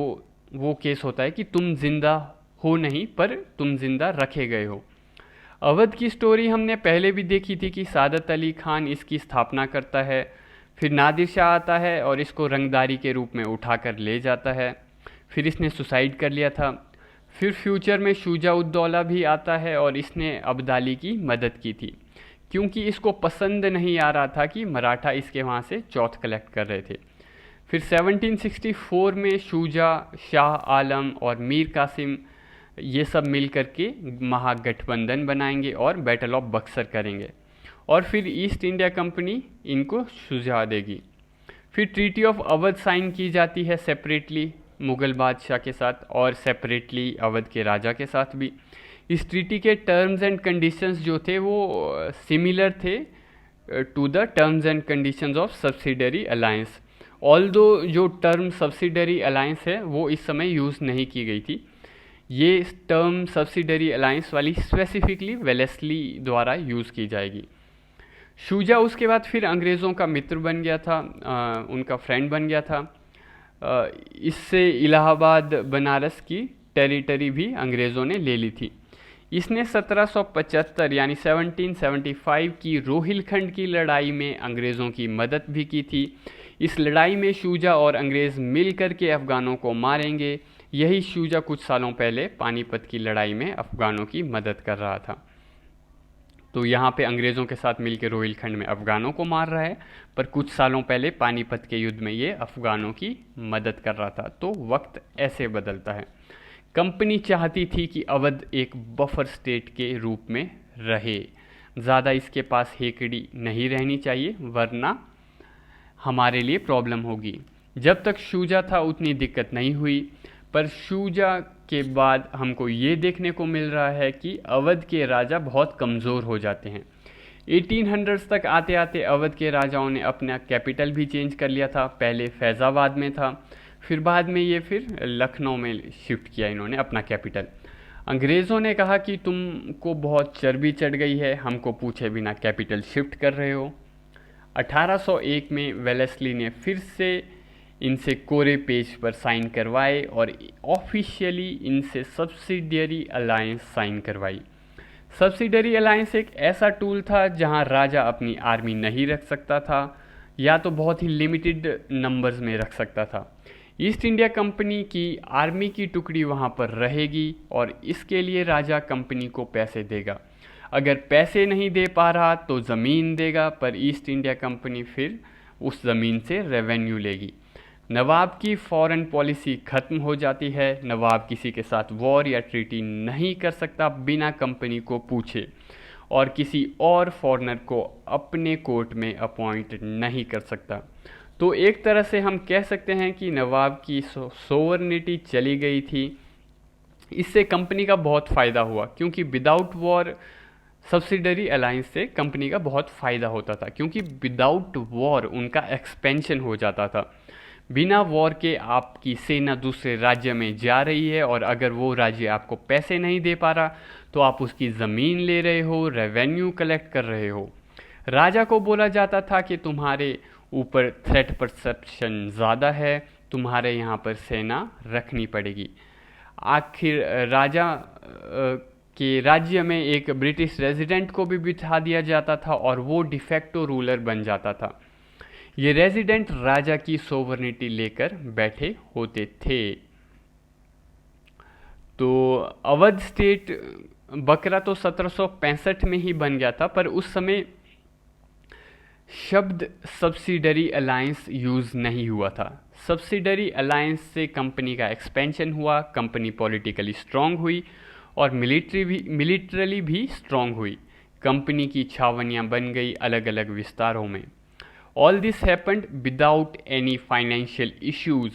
वो केस होता है कि तुम जिंदा हो नहीं पर तुम जिंदा रखे गए हो। अवध की स्टोरी हमने पहले भी देखी थी कि सादत अली खान इसकी स्थापना करता है, फिर नादिर शाह आता है और इसको रंगदारी के रूप में उठाकर ले जाता है, फिर इसने सुसाइड कर लिया था। फिर फ्यूचर में शुजा-उद-दौला भी आता है और इसने अब्दाली की मदद की थी, क्योंकि इसको पसंद नहीं आ रहा था कि मराठा इसके वहाँ से चौथ कलेक्ट कर रहे थे। फिर 1764 में शुजा, शाह आलम और मीर कासिम ये सब मिल करके महागठबंधन बनाएंगे और बैटल ऑफ बक्सर करेंगे, और फिर ईस्ट इंडिया कंपनी इनको सुझा देगी। फिर ट्रीटी ऑफ अवध साइन की जाती है सेपरेटली मुग़ल बादशाह के साथ और सेपरेटली अवध के राजा के साथ भी। इस ट्रीटी के टर्म्स एंड कंडीशंस जो थे वो सिमिलर थे to the terms and conditions of subsidiary alliance, although जो टर्म सब्सिडरी अलायंस है वो इस समय यूज़ नहीं की गई थी। ये टर्म सब्सिडरी अलायंस वाली स्पेसिफिकली वेलेस्ली द्वारा यूज़ की जाएगी। शुजा उसके बाद फिर अंग्रेज़ों का मित्र बन गया था, उनका फ्रेंड बन गया था। इससे इलाहाबाद बनारस की टेरिटरी भी अंग्रेज़ों ने ले ली थी। इसने 1775 यानी 1775 की रोहिलखंड की लड़ाई में अंग्रेज़ों की मदद भी की थी। इस लड़ाई में शुजा और अंग्रेज़ मिल कर के अफ़गानों को मारेंगे, यही शूजा कुछ सालों पहले पानीपत की लड़ाई में अफ़गानों की मदद कर रहा था। तो यहाँ पे अंग्रेज़ों के साथ मिलकर रोहिलखंड में अफ़गानों को मार रहा है, पर कुछ सालों पहले पानीपत के युद्ध में ये अफ़गानों की मदद कर रहा था। तो वक्त ऐसे बदलता है। कंपनी चाहती थी कि अवध एक बफर स्टेट के रूप में रहे, ज़्यादा इसके पास हेकड़ी नहीं रहनी चाहिए, वरना हमारे लिए प्रॉब्लम होगी। जब तक शूजा था उतनी दिक्कत नहीं हुई, पर शूजा के बाद हमको ये देखने को मिल रहा है कि अवध के राजा बहुत कमज़ोर हो जाते हैं। 1800s तक आते आते अवध के राजाओं ने अपना कैपिटल भी चेंज कर लिया था। पहले फैज़ाबाद में था, फिर बाद में ये फिर लखनऊ में शिफ्ट किया इन्होंने अपना कैपिटल। अंग्रेज़ों ने कहा कि तुमको बहुत चर्बी चढ़ गई है, हमको पूछे बिना कैपिटल शिफ्ट कर रहे हो। 1801 में वेलेस्ली ने फिर से इनसे कोरे पेज पर साइन करवाए और ऑफिशियली इनसे सब्सिडियरी अलायंस साइन करवाई। सब्सिडियरी अलायंस एक ऐसा टूल था जहां राजा अपनी आर्मी नहीं रख सकता था, या तो बहुत ही लिमिटेड नंबर्स में रख सकता था। ईस्ट इंडिया कंपनी की आर्मी की टुकड़ी वहां पर रहेगी और इसके लिए राजा कंपनी को पैसे देगा। अगर पैसे नहीं दे पा रहा तो ज़मीन देगा, पर ईस्ट इंडिया कंपनी फिर उस ज़मीन से रेवेन्यू लेगी। नवाब की फॉरेन पॉलिसी ख़त्म हो जाती है। नवाब किसी के साथ वॉर या ट्रीटी नहीं कर सकता बिना कंपनी को पूछे, और किसी और फॉरेनर को अपने कोर्ट में अपॉइंट नहीं कर सकता। तो एक तरह से हम कह सकते हैं कि नवाब की सोवरनिटी चली गई थी। इससे कंपनी का बहुत फ़ायदा हुआ, क्योंकि विदाउट वॉर सब्सिडरी अलायंस से कंपनी का बहुत फ़ायदा होता था, क्योंकि विदाउट वॉर उनका एक्सपेंशन हो जाता था। बिना वॉर के आपकी सेना दूसरे राज्य में जा रही है, और अगर वो राज्य आपको पैसे नहीं दे पा रहा तो आप उसकी ज़मीन ले रहे हो, रेवेन्यू कलेक्ट कर रहे हो। राजा को बोला जाता था कि तुम्हारे ऊपर थ्रेट परसेप्शन ज़्यादा है, तुम्हारे यहाँ पर सेना रखनी पड़ेगी। आखिर राजा के राज्य में एक ब्रिटिश रेजिडेंट को भी बिठा दिया जाता था और वो डिफेक्टो रूलर बन जाता था। ये रेजिडेंट राजा की सोवरनिटी लेकर बैठे होते थे। तो अवध स्टेट बकरा तो 1765 में ही बन गया था, पर उस समय शब्द सब्सिडरी अलायंस यूज़ नहीं हुआ था। सब्सिडरी अलायंस से कंपनी का एक्सपेंशन हुआ, कंपनी पॉलिटिकली स्ट्रांग हुई और मिलिट्रली भी स्ट्रांग हुई। कंपनी की छावनियाँ बन गई अलग अलग विस्तारों में। All this happened without any financial issues,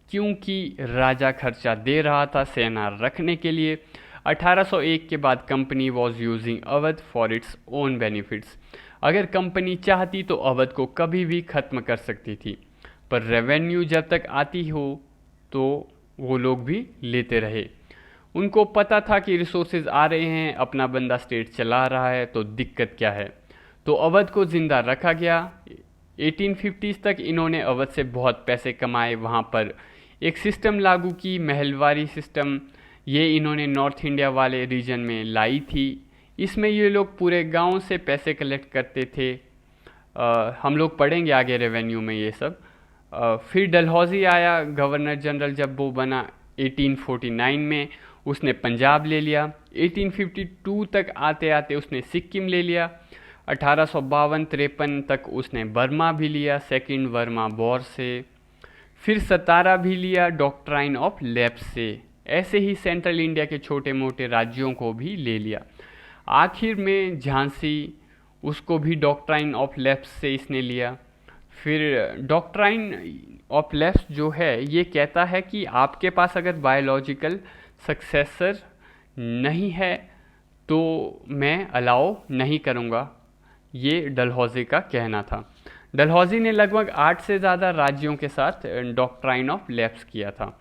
क्योंकि राजा खर्चा दे रहा था सेना रखने के लिए। 1801 के बाद company was using Awadh for its own benefits. अगर कंपनी चाहती तो अवध को कभी भी ख़त्म कर सकती थी, पर रेवेन्यू जब तक आती हो तो वो लोग भी लेते रहे। उनको पता था कि रिसोर्सेज आ रहे हैं, अपना बंदा स्टेट चला रहा है, तो दिक्कत क्या है। तो अवध को ज़िंदा रखा गया। 1850s तक इन्होंने अवध से बहुत पैसे कमाए। वहाँ पर एक सिस्टम लागू की, महलवारी सिस्टम। ये इन्होंने नॉर्थ इंडिया वाले रीजन में लाई थी। इसमें ये लोग पूरे गांव से पैसे कलेक्ट करते थे। हम लोग पढ़ेंगे आगे रेवेन्यू में ये सब। फिर डलहौजी आया गवर्नर जनरल, जब वो बना 1849 में, उसने पंजाब ले लिया। 1852 तक आते आते उसने सिक्किम ले लिया। 1852-53 तक उसने बर्मा भी लिया, सेकंड बर्मा वॉर से। फिर सतारा भी लिया डॉक्ट्राइन ऑफ लैप्स से। ऐसे ही सेंट्रल इंडिया के छोटे मोटे राज्यों को भी ले लिया। आखिर में झांसी, उसको भी डॉक्ट्राइन ऑफ लैप्स से इसने लिया। फिर डॉक्ट्राइन ऑफ लैप्स जो है ये कहता है कि आपके पास अगर बायोलॉजिकल सक्सेसर नहीं है तो मैं अलाउ नहीं करूँगा, ये डलहौजी का कहना था। डलहौजी ने लगभग 8 से ज़्यादा राज्यों के साथ डॉक्ट्राइन ऑफ लैप्स किया था।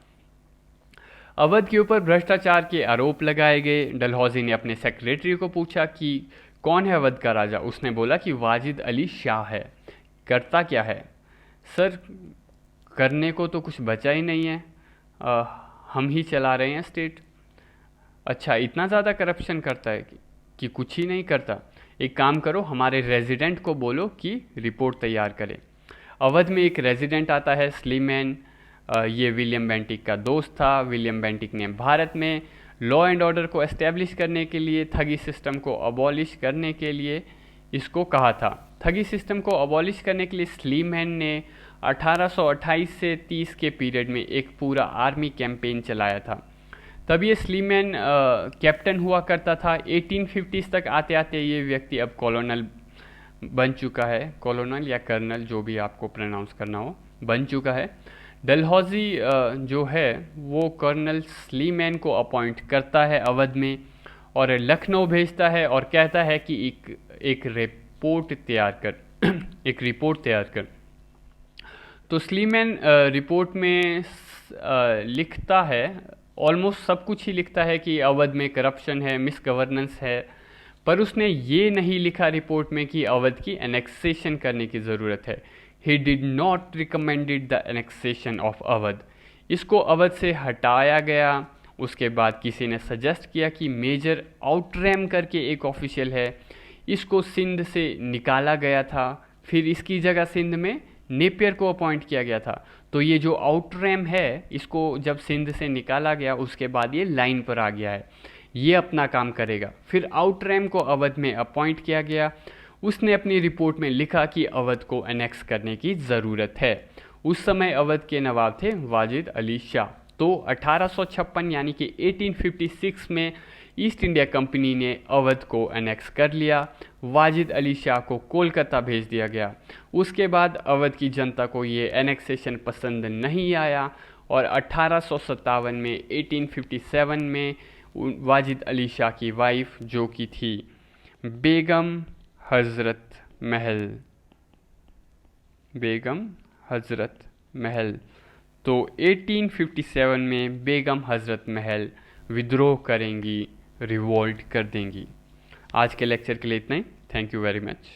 अवध के ऊपर भ्रष्टाचार के आरोप लगाए गए। डलहौजी ने अपने सेक्रेटरी को पूछा कि कौन है अवध का राजा। उसने बोला कि वाजिद अली शाह है। करता क्या है? सर, करने को तो कुछ बचा ही नहीं है, हम ही चला रहे हैं स्टेट। अच्छा, इतना ज़्यादा करप्शन करता है कि कुछ ही नहीं करता। एक काम करो, हमारे रेजिडेंट को बोलो कि रिपोर्ट तैयार करे। अवध में एक रेजिडेंट आता है स्लीमैन, ये विलियम बेंटिक का दोस्त था। विलियम बेंटिक ने भारत में लॉ एंड ऑर्डर को एस्टेब्लिश करने के लिए, ठगी सिस्टम को अबॉलिश करने के लिए इसको कहा था। ठगी सिस्टम को अबॉलिश करने के लिए स्लीमैन ने 1828 से 30 के पीरियड में एक पूरा आर्मी कैंपेन चलाया था। तब ये स्लीमैन कैप्टन हुआ करता था। 1850s तक आते आते ये व्यक्ति अब कॉलोनल बन चुका है, कॉलोनल या कर्नल जो भी आपको प्रोनाउंस करना हो, बन चुका है। डलहौजी जो है वो कर्नल स्लीमैन को अपॉइंट करता है अवध में और लखनऊ भेजता है और कहता है कि एक रिपोर्ट तैयार कर एक रिपोर्ट तैयार कर। तो स्लीमैन रिपोर्ट में लिखता है, ऑलमोस्ट सब कुछ ही लिखता है कि अवध में करप्शन है, मिस गवर्नेंस है, पर उसने ये नहीं लिखा रिपोर्ट में कि अवध की एनेक्सेशन करने की ज़रूरत है। He did not recommended the annexation of Awadh. इसको अवध से हटाया गया। उसके बाद किसी ने सजेस्ट किया कि मेजर आउटरैम करके एक ऑफिशियल है, इसको सिंध से निकाला गया था। फिर इसकी जगह सिंध में नेपियर को अपॉइंट किया गया था। तो ये जो आउटरैम है, इसको जब सिंध से निकाला गया उसके बाद ये लाइन पर आ गया है, ये अपना काम करेगा। फिर आउटरैम को अवध में अपॉइंट किया गया। उसने अपनी रिपोर्ट में लिखा कि अवध को एनेक्स करने की ज़रूरत है। उस समय अवध के नवाब थे वाजिद अली शाह। तो 1856 यानी कि 1856 में ईस्ट इंडिया कंपनी ने अवध को एनेक्स कर लिया। वाजिद अली शाह को कोलकाता भेज दिया गया। उसके बाद अवध की जनता को ये एनेक्सेशन पसंद नहीं आया और 1857 में 1857 में वाजिद अली शाह की वाइफ जो कि थी बेगम हज़रत महल, तो 1857 में बेगम हज़रत महल विद्रोह करेंगी, रिवोल्ट कर देंगी। आज के लेक्चर के लिए इतना ही। Thank you very much.